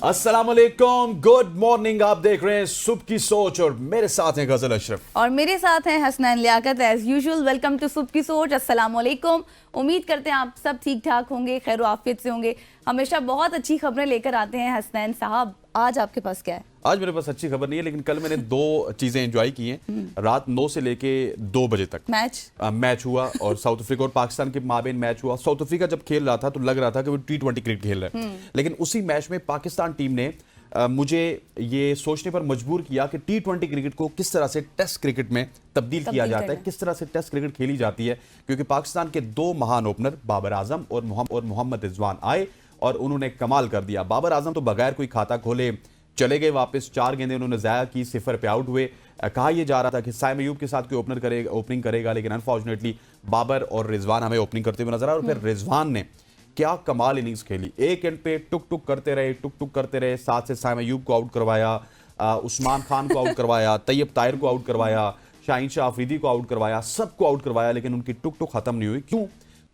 अस्सलाम वालेकुम, good morning. आप देख रहे हैं सुबह की सोच और मेरे साथ हैं गजल अशरफ और मेरे साथ हैं Hasnain Liaquat. As usual welcome to सुबह की सोच। अस्सलाम वालेकुम। उम्मीद करते हैं आप सब ठीक ठाक होंगे, खैर आफियत से होंगे। हमेशा बहुत अच्छी खबरें लेकर आते हैं हसनैन साहब। आज आपके पास क्या है? आज मेरे पास अच्छी खबर नहीं है, लेकिन कल मैंने दो चीजें एंजॉय की हैं। रात 9 से लेके 2 बजे तक मैच हुआ और साउथ अफ्रीका और पाकिस्तान के माबेन मैच हुआ। साउथ अफ्रीका जब खेल रहा था तो लग रहा था कि वो T20 क्रिकेट खेल रहा है, लेकिन उसी मैच में पाकिस्तान टीम ने मुझे ये सोचने पर मजबूर किया कि T20 क्रिकेट को किस तरह से टेस्ट क्रिकेट में तब्दील किया जाता है, किस तरह से टेस्ट क्रिकेट खेली जाती है। क्योंकि पाकिस्तान के 2 महान ओपनर बाबर आजम और मोहम्मद रिजवान आए और उन्होंने कमाल कर दिया। बाबर आजम तो बगैर कोई खाता खोले चले गए वापस, 4 गेंदें उन्होंने ज़ाया की, 0 पे आउट हुए। कहा यह जा रहा था कि साइम अयूब के साथ कोई ओपनिंग करेगा, लेकिन अनफॉर्चुनेटली बाबर और रिजवान हमें ओपनिंग करते हुए नजर आए। और फिर रिजवान ने क्या कमाल इनिंग्स खेली, एक एंड पे टुक टुक करते रहे। साथ से साइम अयूब को आउट करवाया, उस्मान खान को आउट करवाया, तैयब ताहिर को आउट करवाया, शाहीन शाह अफरीदी को आउट करवाया, सबको आउट करवाया, लेकिन उनकी टुक टुक खत्म नहीं हुई। क्यों?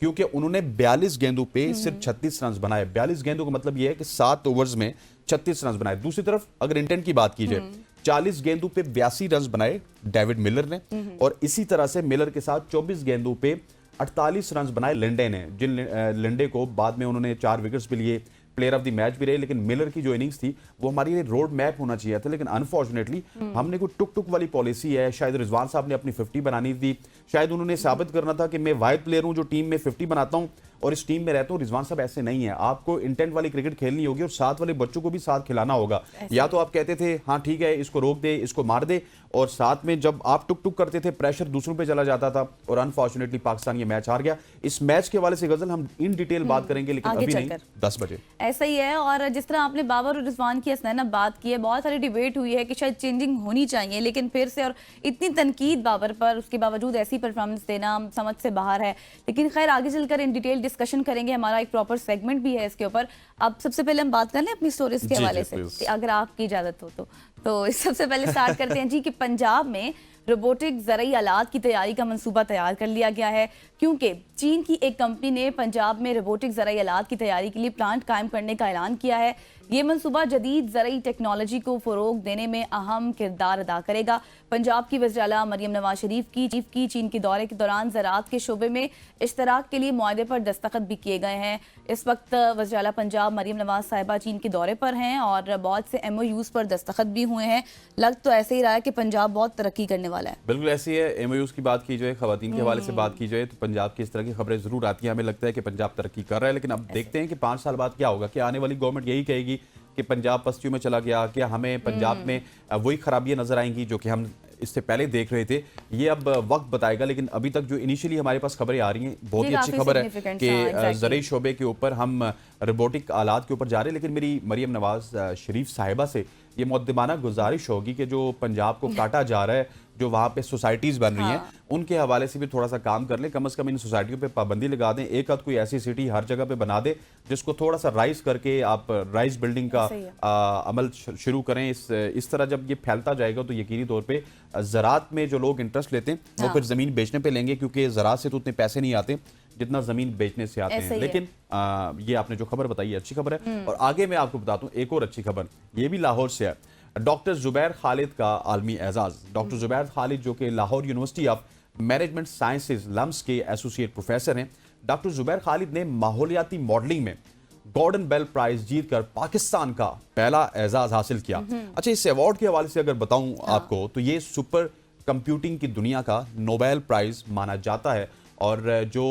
क्योंकि उन्होंने 42 गेंदों पे सिर्फ 36 रन बनाए। 42 गेंदों का मतलब यह है कि 7 ओवर्स में 36 रन बनाए। दूसरी तरफ अगर इंटेंट की बात की जाए, 40 गेंदों पे 82 रन बनाए डेविड मिलर ने, और इसी तरह से मिलर के साथ 24 गेंदों पे 48 रन बनाए लिंडे ने, जिन लिंडे को बाद में उन्होंने 4 विकेट्स भी लिए, प्लेयर ऑफ द मैच भी रहे। लेकिन मिलर की जो इनिंग्स थी वो हमारे लिए रोड मैप होना चाहिए था, लेकिन अनफॉर्चुनेटली हमने कोई टुक टुक वाली पॉलिसी है। शायद रिजवान साहब ने अपनी 50 बनानी थी, शायद उन्होंने साबित करना था कि मैं वाहिद प्लेयर हूं जो टीम में 50 बनाता हूं और इस टीम में रहता हूं। रिजवान साहब ऐसे नहीं है, आपको इंटेंट वाली क्रिकेट खेलनी होगी और साथ वाले बच्चों को भी साथ खिलाना होगा। या तो आप कहते थे हाँ ठीक है इसको रोक दे, इसको मार दे, और साथ में जब आप टुक टुक करते थे प्रेशर दूसरों पे चला जाता था और अनफॉर्चुनेटली पाकिस्तान ये मैच हार गया। इस मैच के हवाले से गजल हम इन डिटेल बात करेंगे, लेकिन अभी नहीं, 10 बजे। ऐसा ही है। और जिस तरह आपने बाबर और रिजवान की हसनैन बात की है, बहुत सारी डिबेट हुई है कि शायद चेंजिंग होनी चाहिए, लेकिन फिर से और इतनी तनकीद बाबर पर, उसके बावजूद ऐसी परफॉर्मेंस देना समझ से बाहर है। लेकिन खैर आगे चलकर इन डिटेल डिस्कशन करेंगे, हमारा एक प्रॉपर सेगमेंट भी है इसके ऊपर। अब सबसे पहले हम बात कर लें अपनी स्टोरीज के हवाले से, अगर आपकी इजाजत हो तो सबसे पहले स्टार्ट करते हैं जी कि पंजाब में रोबोटिक ज़रई आलात की तैयारी का मंसूबा तैयार कर लिया गया है, क्योंकि चीन की एक कंपनी ने पंजाब में रोबोटिक ज़रई आलात की तैयारी के लिए प्लांट कायम करने का ऐलान किया है। ये मंसूबा जदीद ज़रई टेक्नोलॉजी को फ़रोग देने में अहम किरदार अदा करेगा। पंजाब की वज़ीर आला मरियम नवाज शरीफ की चीन के दौरे के दौरान ज़राअत के शोबे में इश्तराक के लिए मुआहदे पर दस्तखत भी किए गए हैं। इस वक्त वज़ीर आला पंजाब मरियम नवाज साहिबा चीन के दौरे पर हैं और बहुत से MOUs पर दस्तखत भी हुए हैं। लग तो ऐसे ही रहा है कि पंजाब बहुत तरक्की करने वाला है। बिल्कुल ऐसी है। MOUs की बात की जाए, खवातीन के हवाले से बात की जाए, तो पंजाब की इस तरह की खबरें जरूर आती हैं। हमें लगता है कि पंजाब तरक्की कर रहा है, लेकिन अब देखते हैं कि 5 साल बाद क्या होगा। क्या आने वाली गवर्नमेंट यही कहेगी कि पंजाब पस्तियों में चला गया? क्या हमें पंजाब में वही खराबियां नजर आएंगी जो कि हम इससे पहले देख रहे थे? ये अब वक्त बताएगा, लेकिन अभी तक जो इनिशियली हमारे पास खबरें आ रही हैं, बहुत ही अच्छी खबर है कि ज़रई शोबे के ऊपर हम रोबोटिक आलात के ऊपर जा रहे हैं। लेकिन मेरी मरियम नवाज शरीफ साहिबा से ये मुद्दमाना गुजारिश होगी कि जो पंजाब को काटा जा रहा है, जो वहाँ पे सोसाइटीज़ बन रही हैं, उनके हवाले से भी थोड़ा सा काम कर लें। कम से कम इन सोसाइटियों पे पाबंदी लगा दें। एक आध कोई ऐसी सिटी हर जगह पे बना दे जिसको थोड़ा सा राइज करके आप राइज बिल्डिंग का अमल शुरू करें। इस तरह जब ये फैलता जाएगा तो यकीनी तौर पे ज़राअत में जो लोग इंटरेस्ट लेते हैं वो फिर ज़मीन बेचने पे लेंगे, क्योंकि ज़राअत से तो उतने पैसे नहीं आते जितना ज़मीन बेचने से आते हैं। लेकिन ये आपने जो खबर बताई अच्छी खबर है। और आगे मैं आपको बताता हूँ एक और अच्छी खबर, ये भी लाहौर से है। डॉक्टर जुबैर खालिद का आलमी एजाज। डॉक्टर जुबैर खालिद जो कि Lahore university of management sciences LUMS के एसोसिएट प्रोफेसर हैं। डॉक्टर जुबैर खालिद ने माहौलियाती मॉडलिंग में गॉर्डन बेल प्राइज जीतकर पाकिस्तान का पहला एजाज हासिल किया। अच्छा, इस अवार्ड के हवाले से अगर बताऊं आपको, तो ये सुपर कंप्यूटिंग की दुनिया का नोबेल प्राइज माना जाता है, और जो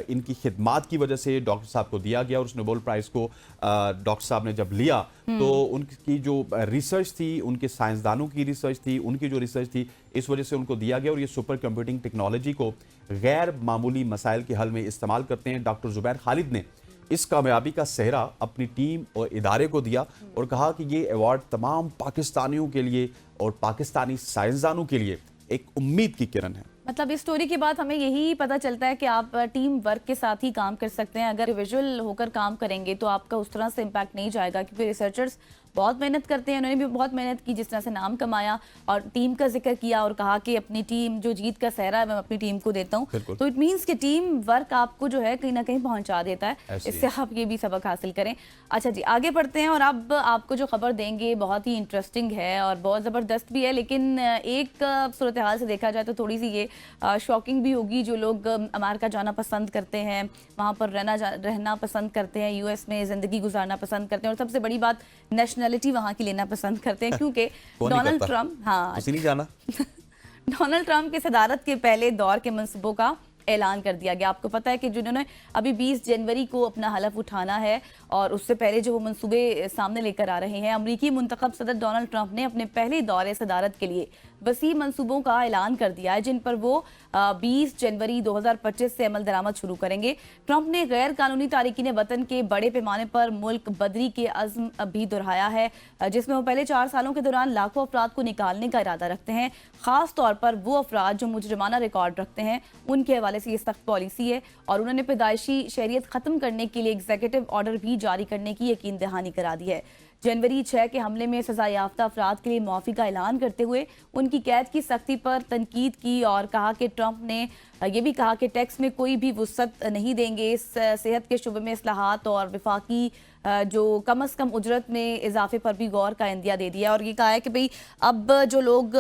इनकी खिदमात की वजह से डॉक्टर साहब को दिया गया। और उस नोबेल प्राइज को डॉक्टर साहब ने जब लिया तो उनकी जो रिसर्च थी, उनके साइंसदानों की रिसर्च थी, उनकी जो रिसर्च थी, इस वजह से उनको दिया गया। और ये सुपर कंप्यूटिंग टेक्नोलॉजी को गैर मामूली मसाइल के हल में इस्तेमाल करते हैं। डॉक्टर जुबैर खालिद ने इस कामयाबी का सेहरा अपनी टीम और इदारे को दिया और कहा कि ये अवार्ड तमाम पाकिस्तानियों के लिए और पाकिस्तानी साइंसदानों के लिए एक उम्मीद की किरण है। मतलब इस स्टोरी के बाद हमें यही पता चलता है कि आप टीम वर्क के साथ ही काम कर सकते हैं। अगर विजुअल होकर काम करेंगे तो आपका उस तरह से इम्पैक्ट नहीं जाएगा, क्योंकि रिसर्चर्स बहुत मेहनत करते हैं, उन्होंने भी बहुत मेहनत की, जिस तरह से नाम कमाया और टीम का जिक्र किया और कहा कि अपनी टीम जो जीत का सहरा है मैं अपनी टीम को देता हूँ, बिल्कुल। तो इट मीन्स कि टीम वर्क आपको जो है कहीं ना कहीं पहुंचा देता है। ऐसे ही इससे आप ये भी सबक हासिल करें। अच्छा जी, आगे बढ़ते हैं और अब आपको जो खबर देंगे बहुत ही इंटरेस्टिंग है और बहुत ज़बरदस्त भी है, लेकिन एक सूरत हाल से देखा जाए तो थोड़ी सी ये शॉकिंग भी होगी। जो लोग अमेरिका जाना पसंद करते हैं, वहाँ पर रहना पसंद करते हैं, यूएस में ज़िंदगी गुजारना पसंद करते हैं, और सबसे बड़ी बात नेशनलिटी वहाँ की लेना पसंद करते हैं, क्योंकि कौन नहीं डोनाल्ड करता? ट्रम्प, हाँ, किसी नहीं जाना। डोनाल्ड ट्रंप के सदारत के पहले दौर के मंसूबों का ऐलान कर दिया गया। आपको पता है कि जिन्होंने अभी 20 जनवरी को अपना हलफ उठाना है और उससे पहले जो वो मंसूबे सामने लेकर आ रहे हैं, अमरीकी मुंतखब सदर डोनाल्ड ट्रंप ने अपने पहले दौरे सदारत के लिए वसी मंसूबों का ऐलान कर दिया है, जिन पर वो 20 जनवरी 2025 से अमल दरामद शुरू करेंगे। ट्रंप ने गैर कानूनी तारिकीन वतन के बड़े पैमाने पर मुल्क बदरी के अज़्म भी दोहराया है, जिसमें वो पहले 4 सालों के दौरान लाखों अफराद को निकालने का इरादा रखते हैं। खास तौर पर वो अफराद जो मुजरिमाना रिकॉर्ड रखते हैं, उनके हवाले से ये सख्त पॉलिसी है, और उन्होंने पैदाइशी शरीयत ख़त्म करने के लिए एग्जीक्यूटिव ऑर्डर भी जारी करने की यकीन दहानी करा दी है। जनवरी 6 के हमले में सजा याफ्ता अफराद के लिए माफ़ी का ऐलान करते हुए उनकी कैद की सख्ती पर तनकीद की और कहा कि ट्रंप ने ये भी कहा कि टैक्स में कोई भी वुसअत नहीं देंगे। सेहत के शुबे में इस्लाहात और विफाकी जो कम अज़ कम उजरत में इजाफे पर भी गौर का इंदिया दे दिया, और ये कहा है कि भाई अब जो लोग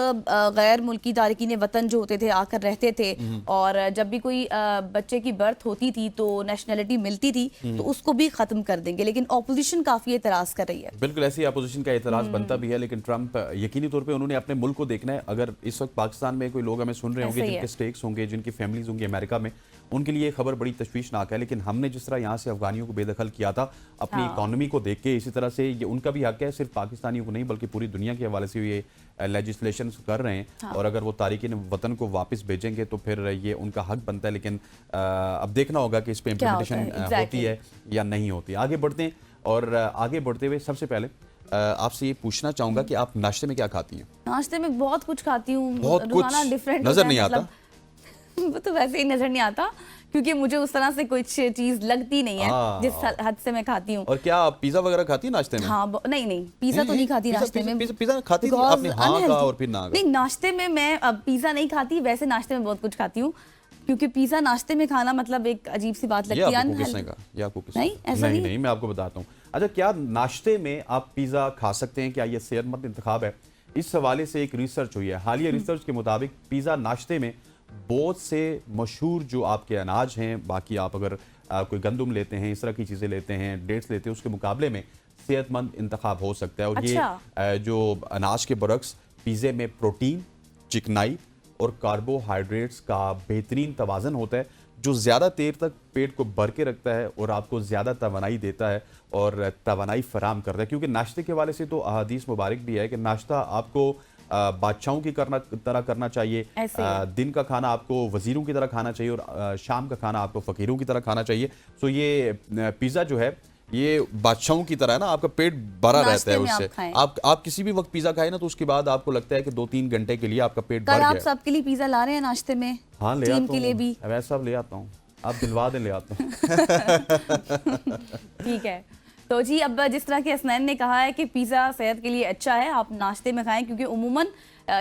गैर मुल्की तारकीन वतन जो होते थे, आकर रहते थे, और जब भी कोई बच्चे की बर्थ होती थी तो नेशनलिटी मिलती थी, तो उसको भी ख़त्म कर देंगे। लेकिन अपोजिशन काफ़ी एतराज़ कर रही है। बिल्कुल ऐसी अपोजिशन का एतराज बनता भी है, लेकिन ट्रंप यकीनी तौर पे उन्होंने अपने मुल्क को देखना है। अगर इस वक्त पाकिस्तान में कोई लोग हमें सुन रहे होंगे जिनके स्टेक्स होंगे, जिनकी फैमिलीज होंगी अमेरिका में, उनके लिए खबर बड़ी तशवीशनाक है। लेकिन हमने जिस तरह यहाँ से अफगानियों को बेदखल किया था अपनी इकॉनमी को देख के, इसी तरह से ये उनका भी हक है, सिर्फ पाकिस्तानियों को नहीं बल्कि पूरी दुनिया के हवाले से ये लेजिस्लेशन कर रहे हैं। और अगर वो तारिकीन वतन को वापस भेजेंगे तो फिर ये उनका हक बनता है। लेकिन अब देखना होगा कि इस पर इम्प्लीमेंटेशन होती है या नहीं होती। आगे बढ़ते हैं, और आगे बढ़ते हुए सबसे पहले आपसे ये पूछना चाहूंगा कि आप नाश्ते में क्या खाती हैं? नाश्ते में बहुत कुछ खाती हूँ, बहुत कुछ डिफरेंट नजर नहीं आता। वो तो वैसे ही नजर नहीं आता, क्योंकि मुझे उस तरह से कुछ चीज लगती नहीं है जिस हद से मैं खाती हूँ। और क्या आप पिज्जा वगैरह खाती है नाश्ते में? हाँ, नहीं पिज्जा तो नहीं खाती नाश्ते में। पिज्जा खाती थी आपने? हाँ कहा और फिर ना कहा। नहीं, नाश्ते में मैं अब पिज्जा नहीं खाती, वैसे नाश्ते में बहुत कुछ खाती हूँ, क्योंकि पिज्जा नाश्ते में खाना मतलब एक अजीब सी बात लगती है। नहीं, मैं आपको बताता हूँ। अच्छा, क्या नाश्ते में आप पिज्जा खा सकते हैं? क्या ये सेहतमंद इंतखाब है? इस हवाले से एक रिसर्च हुई है। हालिया रिसर्च के मुताबिक पिज्जा नाश्ते में बहुत से मशहूर जो आपके अनाज हैं, बाकी आप अगर कोई गंदम लेते हैं, इस तरह की चीज़ें लेते हैं, डेट्स लेते हैं, उसके मुकाबले में सेहतमंद इंतखाब हो सकता है। और ये जो अनाज के बरक्स पिज़्ज़े में प्रोटीन, चिकनाई और कार्बोहाइड्रेट्स का बेहतरीन तवाज़न होता है, जो ज़्यादा देर तक पेट को भर के रखता है और आपको ज़्यादा तवानाई देता है और तवानाई फराम करता है। क्योंकि नाश्ते के हवाले से तो अहादीस मुबारक भी है कि नाश्ता आपको बादशाहों की तरह करना चाहिए, दिन का खाना आपको वजीरों की तरह खाना चाहिए, और शाम का खाना आपको फ़कीरों की तरह खाना चाहिए। तो ये पिज़्ज़ा जो है ये बादशाहों की तरह है ना, आपका पेट भरा रहता है उससे। आप किसी भी वक्त पिज़्ज़ा खाए ना, तो उसके बाद आपको लगता है कि 2-3 घंटे के लिए आपका पेट भर गया। आप सबके लिए पिज़्ज़ा ला रहे हैं नाश्ते में? हाँ, ले आता हूँ, वैसा ले आता हूँ, आप दिलवा दें, ले आता हूँ। ठीक है, तो जी अब जिस तरह के हसनैन ने कहा है कि पिज़्ज़ा सेहत के लिए अच्छा है, आप नाश्ते में खाएं, क्योंकि उमूमन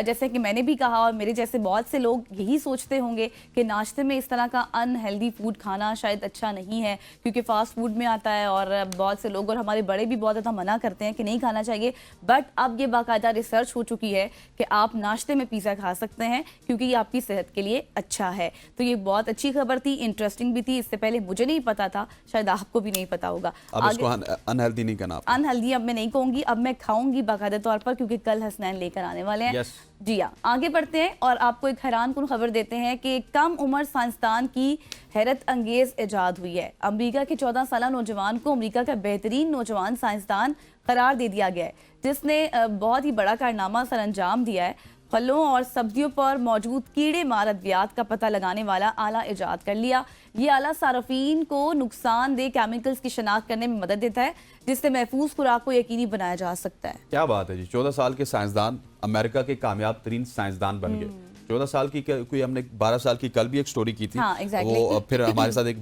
जैसे कि मैंने भी कहा और मेरे जैसे बहुत से लोग यही सोचते होंगे कि नाश्ते में इस तरह का अनहेल्दी फूड खाना शायद अच्छा नहीं है, क्योंकि फास्ट फूड में आता है, और बहुत से लोग और हमारे बड़े भी बहुत ज़्यादा मना करते हैं कि नहीं खाना चाहिए। बट अब ये बाकायदा रिसर्च हो चुकी है कि आप नाश्ते में पिज़्ज़ा खा सकते हैं, क्योंकि ये आपकी सेहत के लिए अच्छा है। तो ये बहुत अच्छी खबर थी, इंटरेस्टिंग भी थी, इससे पहले मुझे नहीं पता था, शायद आपको भी नहीं पता होगा। अब इसको अनहेल्दी नहीं कहना, अनहेल्दी अब मैं नहीं कहूँगी, अब मैं खाऊंगी बाकायदा तौर पर, क्योंकि कल हसनैन लेकर आने वाले हैं। जी हाँ, आगे बढ़ते हैं और आपको एक हैरानकुन खबर देते हैं कि कम उम्र साइंसदान की हैरत अंगेज इजाद हुई है। अमेरिका के 14 साला नौजवान को अमेरिका का बेहतरीन नौजवान साइंसदान करार दे दिया गया है, जिसने बहुत ही बड़ा कारनामा सर अंजाम दिया है। फलों और सब्जियों पर मौजूद कीड़े मार अद्वियात का पता लगाने वाला आला इजाद कर लिया। ये आला सार्फिन को नुकसानदेह केमिकल्स की शनाख्त करने में मदद देता है, जिससे महफूज खुराक को यकीनी बनाया जा सकता है। क्या बात है जी, 14 साल के साइंसदान अमेरिका के कामयाब तरीन साइंसदान बन गए। 14 साल की कोई हमने 12 साल की कल भी एक स्टोरी की थी। हाँ, exactly. वो फिर हमारे साथ एक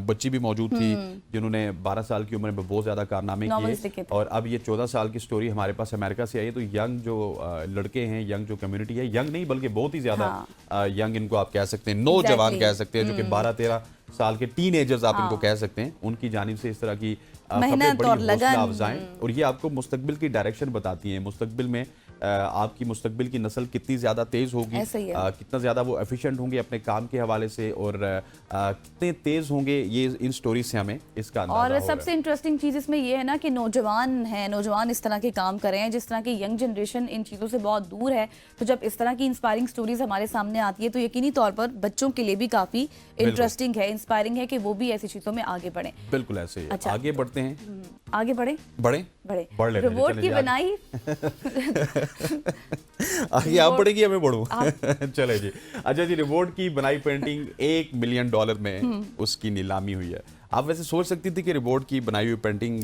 बच्ची भी मौजूद थी जिन्होंने 12 साल की उम्र में बहुत ज्यादा कारनामे Novels लिखे किए। थे। और अब ये 14 साल की स्टोरी हमारे पास अमेरिका से आई है। तो यंग जो लड़के हैं, यंग जो कम्युनिटी है, यंग नहीं बल्कि बहुत ही ज्यादा यंग इनको आप कह सकते हैं, नौजवान कह सकते हैं, जो कि 12-13 साल के टीनेजर्स आप इनको कह सकते हैं, उनकी जानिब से इस तरह की मेहनत बड़ी और हौसला लगन। अफजाएं, और ये आपको मुस्तकबिल की डायरेक्शन बताती हैं। मुस्तकबिल में आपकी मुस्तकबिल की नस्ल कितनी ज़्यादा तेज़ होगी, ऐसा ही है। कितना ज़्यादा वो एफिशिएंट होंगे अपने काम के हवाले से, और कितने तेज़ होंगे, ये इन स्टोरी से हमें इसका अंदाजा और हो रहा है। सबसे इंटरेस्टिंग चीज़ इसमें ये है ना कि नौजवान हैं, नौजवान इस तरह के काम कर रहे हैं, जिस तरह की यंग जनरेशन इन चीज़ों से बहुत दूर है। तो जब इस तरह की इंस्पायरिंग स्टोरीज हमारे सामने आती है तो यकीनी तौर पर बच्चों के लिए भी काफ़ी इंटरेस्टिंग है, इंस्पायरिंग है कि वो भी ऐसी चीज़ों में आगे बढ़ें। बिल्कुल ऐसे ही है। अच्छा। आगे बढ़ते हैं, आगे बढ़े बढ़े बढ़े बढ़ लेते हैं, रोबोट चलें की जी, आगे। बनाई आगे आप बढ़ेगी, हमें बढ़ूं? चले जी। अच्छा जी, रिवॉर्ड की बनाई पेंटिंग $1 मिलियन में उसकी नीलामी हुई है। आप वैसे सोच सकती थी कि रिवॉर्ड की बनाई हुई पेंटिंग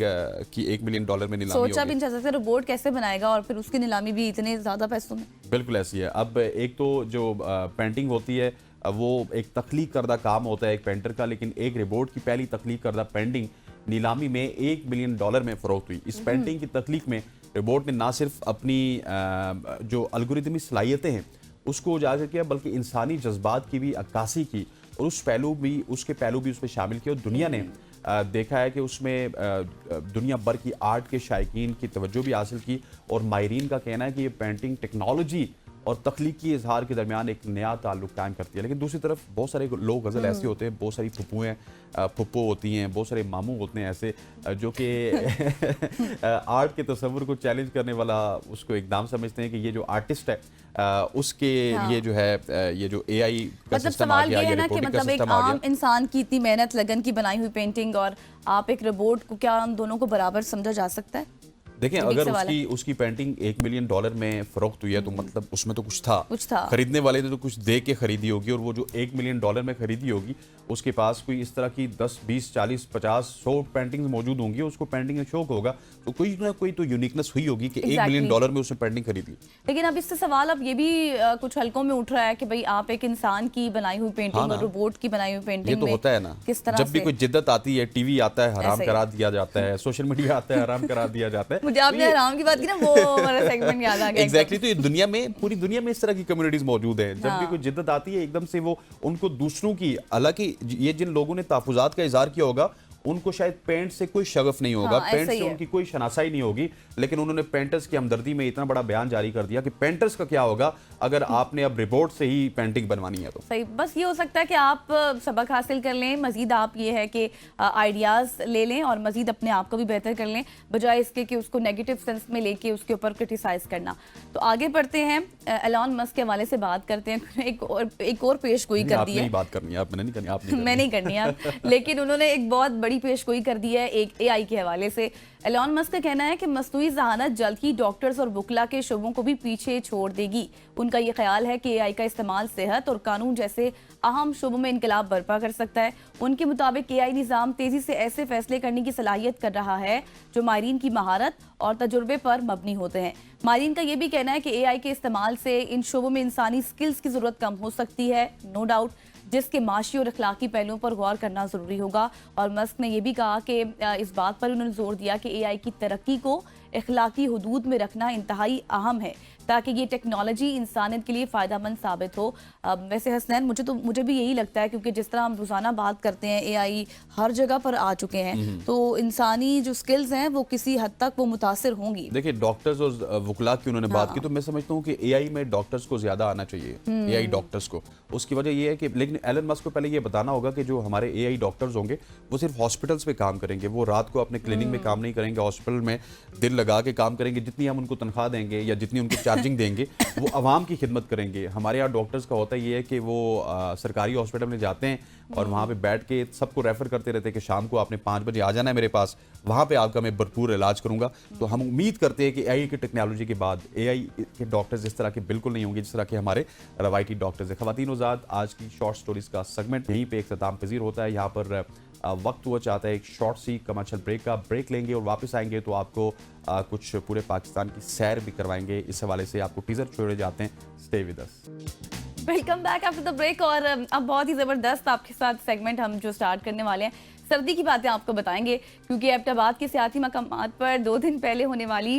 की $1 मिलियन में नीलामी सोचा होगी? भी नहीं जा सकता रोबोट कैसे बनाएगा और फिर उसकी नीलामी भी इतने ज्यादा पैसों में। बिल्कुल ऐसी है। अब एक तो जो पेंटिंग होती है वो एक तख्लीक करदा काम होता है एक पेंटर का, लेकिन एक रिबोट की पहली तख्लीक करदा पेंटिंग नीलामी में $1 मिलियन में फरोख्त हुई। इस पेंटिंग की तख्लीक में रिबोट ने ना सिर्फ अपनी जो अलगोरिदमी सलाहियतें हैं उसको उजागर किया, बल्कि इंसानी जज्बात की भी अक्कासी की, और उसके पहलू भी उसमें शामिल किए। और दुनिया ने देखा है कि उसमें दुनिया भर की आर्ट के शायकीन की तवज्जो भी हासिल की, और माहिरीन का कहना है कि ये पेंटिंग टेक्नोलॉजी और तख्लीकी इजहार के दरमियान एक नया ताल्लुक कायम करती है। लेकिन दूसरी तरफ बहुत सारे लोग गज़ल ऐसे होते हैं, बहुत सारी फुप्पो होती हैं, बहुत सारे मामू होते हैं ऐसे जो कि आर्ट के तस्वुर को चैलेंज करने वाला उसको एकदम समझते हैं कि ये जो आर्टिस्ट है उसके लिए जो है ये जो AI का मतलब सिस्टम आ सवाल गया, ये है ना कि रिपोर्टिंग का मतलब एक सिस्टम आ आम गया। इंसान की इतनी मेहनत लगन की बनाई हुई पेंटिंग और आप एक रोबोट को, क्या हम दोनों को बराबर समझा जा सकता है? देखें, ये भी एक अगर सवाल है। उसकी पेंटिंग $1 मिलियन में फरोख्त हुई है तो मतलब उसमें तो कुछ था। खरीदने वाले ने तो कुछ दे के खरीदी होगी, और वो जो $1 मिलियन में खरीदी होगी उसके पास कोई इस तरह की 10, 20, 40, 50, 100 पेंटिंग्स मौजूद होंगी, उसको पेंटिंग में शौक होगा, तो कोई ना कोई तो यूनिकनेस हुई होगी कि $1 मिलियन में उसने पेंटिंग खरीदी। लेकिन अब इससे सवाल अब ये भी कुछ हलकों में उठ रहा है कि भाई आप एक इंसान की बनाई हुई पेंटिंग और रोबोट की बनाई हुई पेंटिंग ये तो होता है ना, किस तरह जब भी कोई जिद्दत आती है, टीवी आता है हराम करा दिया जाता है, सोशल मीडिया आता है हराम करा दिया जाता है। मुझे आपने हराम की बात की ना, वो हमारा सेगमेंट याद आ गया। एग्जैक्टली। तो ये दुनिया में, पूरी दुनिया में इस तरह की कम्युनिटीज मौजूद है। जब भी कोई जिद्दत आती है एकदम से वो उनको दूसरों की, हालांकि ये जिन लोगों ने तहफुजात का इजहार किया होगा उनको शायद पेंट से कोई शगफ नहीं होगा, पेंट से उनकी कोई शनासाई नहीं होगी, लेकिन उन्होंने पेंटर्स की हमदर्दी में इतना बड़ा बयान जारी कर दिया कि पेंटर्स का क्या होगा अगर आपने अब रिपोर्ट से ही पेंटिंग बनवानी है तो। सही, बस ये हो सकता है कि आप सबक हासिल कर लें, मजीद आप ये है कि आइडियाज़ ले लें और मजीद अपने आप को भी बेहतर कर लें, बजाय इसके कि उसको नेगेटिव सेंस में लेके उसके ऊपर क्रिटिसाइज करना। तो आगे बढ़ते हैं, एलॉन मस्क के हवाले से बात करते हैं। एक और पेशगोई कर दी है, बात करनी है, मैंने नहीं करनी, आपने मैं नहीं करनी है, लेकिन उन्होंने एक बहुत बड़ी पेशगोई कर दी है एक AI के हवाले से। एलॉन मस्क का कहना है कि मसनूई ज़हानत जल्द ही डॉक्टर्स और वुकला के शोबों को भी पीछे छोड़ देगी। उनका ये ख्याल है कि AI का इस्तेमाल सेहत और कानून जैसे अहम शोबों में इनकलाब बर्पा कर सकता है। उनके मुताबिक AI निज़ाम तेज़ी से ऐसे फैसले करने की सलाहियत कर रहा है जो माहिरीन की महारत और तजुर्बे पर मबनी होते हैं। माहिरीन का ये भी कहना है कि AI के इस्तेमाल से इन शोबों में इंसानी स्किल्स की ज़रूरत कम हो सकती है, नो डाउट, जिसके माशी और अखलाकी पहलुओं पर गौर करना ज़रूरी होगा। और मस्क ने यह भी कहा कि इस बात पर उन्होंने जोर दिया कि AI की तरक्की को अखलाकी हुदूद में रखना इंतहाई अहम है ताकि ये टेक्नोलॉजी इंसानियत के लिए फ़ायदेमंद साबित हो। वैसे हसनैन, मुझे भी यही लगता है, क्योंकि जिस तरह हम रोज़ाना बात करते हैं AI हर जगह पर आ चुके हैं, तो इंसानी जो स्किल्स हैं वो किसी हद तक वो मुतासिर होंगी। देखिए, डॉक्टर्स और वुकला की उन्होंने बात की, तो मैं समझता हूँ कि AI में डॉक्टर्स को ज़्यादा आना चाहिए, AI डॉक्टर्स को। उसकी वजह ये है कि, लेकिन एलन मस्क को पहले ये बताना होगा कि जो हमारे AI डॉक्टर्स होंगे वो सिर्फ हॉस्पिटल्स में काम करेंगे, वो रात को अपने क्लिनिक में काम नहीं करेंगे, हॉस्पिटल में दिल लगा के काम करेंगे। जितनी हम उनको तनख्वाह देंगे या जितनी उनको चार्जिंग देंगे वो अवाम की खिदमत करेंगे। हमारे यहाँ डॉक्टर्स का होता ये है कि वो सरकारी हॉस्पिटल में जाते हैं और वहाँ पे बैठ के सबको रेफर करते रहते हैं कि शाम को आपने 5 बजे आ जाना है मेरे पास, वहाँ पे आपका मैं भरपूर इलाज करूँगा। तो हम उम्मीद करते हैं कि AI की टेक्नोलॉजी के बाद AI के डॉक्टर्स इस तरह के बिल्कुल नहीं होंगे जिस तरह के हमारे रवायती डॉक्टर्स हैं। ख़वातीन-ओ-ज़ात, आज की शॉर्ट स्टोरीज़ का सेगमेंट यहीं पे इख्तिताम पज़ीर होता है। यहाँ पर वक्त हुआ चाहता है एक शॉर्ट सी कमर्शियल ब्रेक का। ब्रेक लेंगे और वापस आएंगे तो आपको कुछ पूरे पाकिस्तान की सैर भी करवाएंगे। इस हवाले से आपको टीजर छोड़े जाते हैं। Stay with us. Welcome back after the break. और अब बहुत ही ज़बरदस्त आपके साथ सेगमेंट हम जो स्टार्ट करने वाले हैं, सर्दी की बातें आपको बताएंगे, क्योंकि एबटाबाद के सियाती मकामात पर 2 दिन पहले होने वाली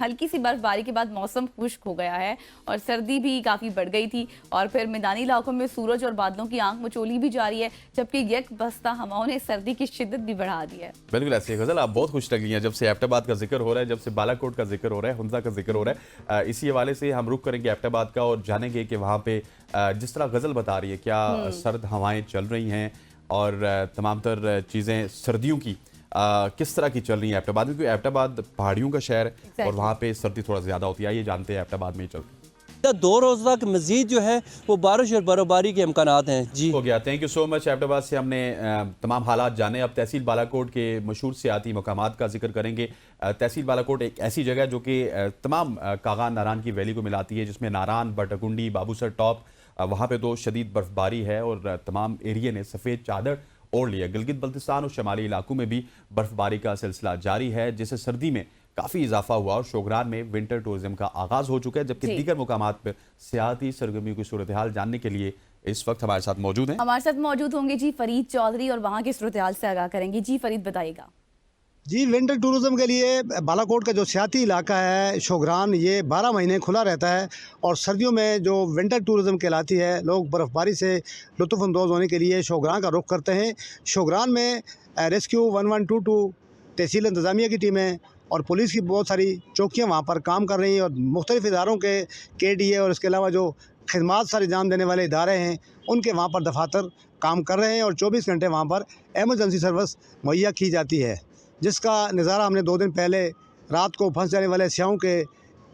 हल्की सी बर्फबारी के बाद मौसम खुश्क हो गया है और सर्दी भी काफ़ी बढ़ गई थी। और फिर मैदानी इलाकों में सूरज और बादलों की आंख मचोली भी जारी है, जबकि यक बस्ता हवाओं ने सर्दी की शिद्दत भी बढ़ा दी है। बिल्कुल ऐसे गजल आप बहुत खुश लग रही हैं जब से एबटाबाद का जिक्र हो रहा है, जब से बालाकोट का जिक्र हो रहा है, हुंजा का जिक्र हो रहा है। इसी हवाले से हम रुख करेंगे एबटाबाद का और जानेंगे कि वहाँ पे जिस तरह गजल बता रही है, क्या सर्द हवाएं चल रही हैं और तमाम तर चीज़ें सर्दियों की किस तरह की चल रही हैं एबटाबाद में, क्योंकि एबटाबाद पहाड़ियों का शहर है और वहाँ पे सर्दी थोड़ा ज़्यादा होती है। ये जानते हैं एबटाबाद में ही चल 2 रोज़ तक मजीद जो है वो बारिश और बर्फबारी के इम्कानात हैं। जी हो गया। Thank you so much. Abbottabad से हमने तमाम हालात जाने। अब तहसील बालाकोट के मशहूर सियाती मकामात का जिक्र करेंगे। तहसील बालाकोट एक ऐसी जगह जो कि तमाम कागान नारान की वैली को मिलाती है, जिसमें नारान, बटकुंडी, बाबूसर टॉप, वहाँ पे तो शदीद बर्फबारी है और तमाम एरिया ने सफ़ेद चादर ओढ़ लिया। गिलगित बल्तिस्तान और शमाली इलाकों में भी बर्फबारी का सिलसिला जारी है, जिससे सर्दी में काफ़ी इजाफा हुआ और शोगरान में विंटर टूरिज्म का आगाज़ हो चुका है। जबकि दीगर मुकामात पर सियाती सरगर्मियों की सूरत हाल जानने के लिए इस वक्त हमारे साथ मौजूद हैं। हमारे साथ मौजूद होंगे जी फरीद चौधरी और वहाँ की सूरत हाल से आगाह करेंगे। जी फरीद, बताइएगा। जी, विंटर टूरिज़्म के लिए बालाकोट का जो सियाती इलाका है शोगरान, ये 12 महीने खुला रहता है और सर्दियों में जो विंटर टूरिज़्म कहलाती है, लोग बर्फ़बारी से लुत्फ़अंदोज़ होने के लिए शोगरान का रुख करते हैं। शोगरान में रेस्क्यू 1122 तहसील इंतज़ामिया की टीमें और पुलिस की बहुत सारी चौकियाँ वहाँ पर काम कर रही हैं और मुख्तलिफ़ इदारों के KDA और इसके अलावा जो खिदमात सारे अंजाम देने वाले इदारे हैं, उनके वहाँ पर दफातर काम कर रहे हैं और 24 घंटे वहाँ पर एमरजेंसी सर्विस मुहैया की जाती है, जिसका नज़ारा हमने 2 दिन पहले रात को फंस जाने वाले स्याहों के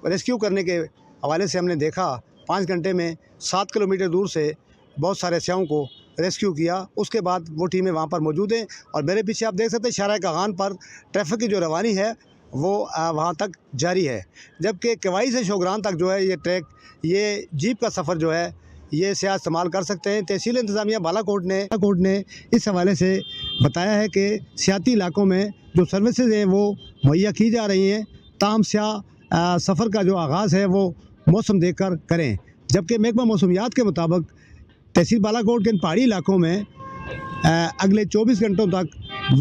रेस्क्यू करने के हवाले से हमने देखा। 5 घंटे में 7 किलोमीटर दूर से बहुत सारे स्याहों को रेस्क्यू किया। उसके बाद वो टीमें वहाँ पर मौजूद हैं और मेरे पीछे आप देख सकते हैं शारा कागान पर ट्रैफिक की जो रवानी है वो वहाँ तक जारी है, जबकि कवाई से शोगरान तक जो है ये ट्रैक, ये जीप का सफ़र जो है ये सियाह इस्तेमाल कर सकते हैं। तहसील इंतज़ामिया बालाकोट ने इस हवाले से बताया है कि सियाती इलाकों में जो सर्विसेज हैं वो मुहैया की जा रही हैं, ताहम सियाह सफ़र का जो आगाज़ है वो मौसम देखकर करें। जबकि महकमा मौसमियात के मुताबिक तहसील बालाकोट के इन पहाड़ी इलाकों में अगले 24 घंटों तक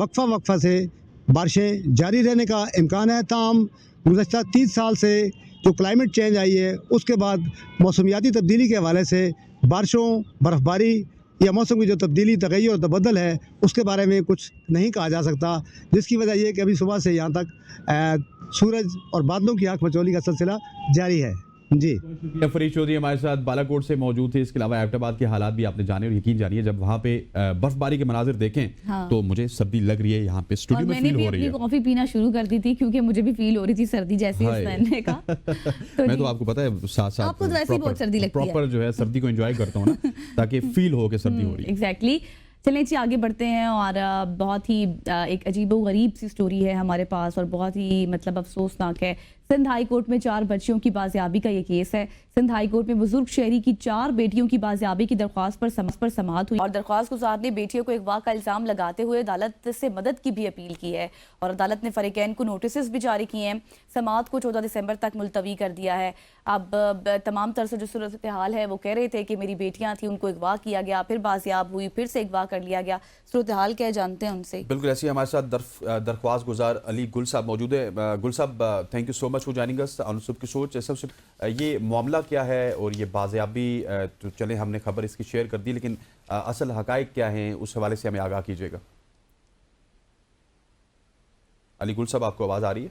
वक्फा से बारिशें जारी रहने का इम्कान है। ताहम गुज़श्ता 30 साल से जो क्लाइमेट चेंज आई है उसके बाद मौसमियाती तब्दीली के हवाले से बारिशों, बर्फ़बारी या मौसम की जो तब्दीली, तगय्युर और तबद्दल है उसके बारे में कुछ नहीं कहा जा सकता, जिसकी वजह ये है कि अभी सुबह से यहाँ तक सूरज और बादलों की आँख मचोली का सिलसिला जारी है। जी, फरीद चौधरी हमारे साथ बालाकोट से मौजूद थे। इसके अलावा एबटाबाद के हालात भी आपने जाने और यकीन जानिए, जब वहाँ पे बर्फबारी के मनाजिर देखें तो मुझे सर्दी लग रही है। यहाँ पे स्टूडियो में फील हो रही है। कॉफी पीना शुरू कर दी थी क्योंकि मुझे भी फील हो रही थी सर्दी जैसी पहनने का। तो मैं तो आपको पता है साथ साथ आपको तो वैसे ही बहुत सर्दी लगती है, प्रॉपर जो है सर्दी को एंजॉय करता हूँ ना, ताकि फील हो के सर्दी हो रही है। एग्जैक्टली। चलें जी, आगे बढ़ते हैं और बहुत ही एक अजीबो गरीब सी स्टोरी है हमारे पास और बहुत ही मतलब अफसोसनाक है। सिंध हाई कोर्ट में 4 बच्चियों की बाजियाबी का ये केस है। सिंध हाई कोर्ट में बुजुर्ग शहरी की 4 बेटियों की बाजियाबी की दरख्वास्त पर समाअत हुई और दरख्वास्त गुजार ने बेटियों को अगवा का इल्जाम लगाते हुए अदालत से मदद की भी अपील की है और अदालत ने फरीकैन को नोटिस भी जारी किए हैं। समाअत को 14 दिसंबर तक मुलतवी कर दिया है। अब तमाम तरह से जो सूरत हाल है वो कह रहे थे कि मेरी बेटियां थी, उनको अगवा किया गया, फिर बाजियाब हुई, फिर से अगवा कर लिया गया। सूरत हाल क्या जानते हैं उनसे। बिल्कुल ऐसे हमारे साथ दरख्वास्त गुजार अली गुल साहब मौजूद है। गुल साहब, thank you so much for joining us on सुबह की सोच। सबसे ये मामला क्या है और ये बाजियाबी, तो चले हमने खबर इसकी शेयर कर दी, लेकिन असल हकायक क्या हैं उस हवाले से हमें आगाह कीजिएगा। अली गुल साहब, आपको आवाज़ आ रही है?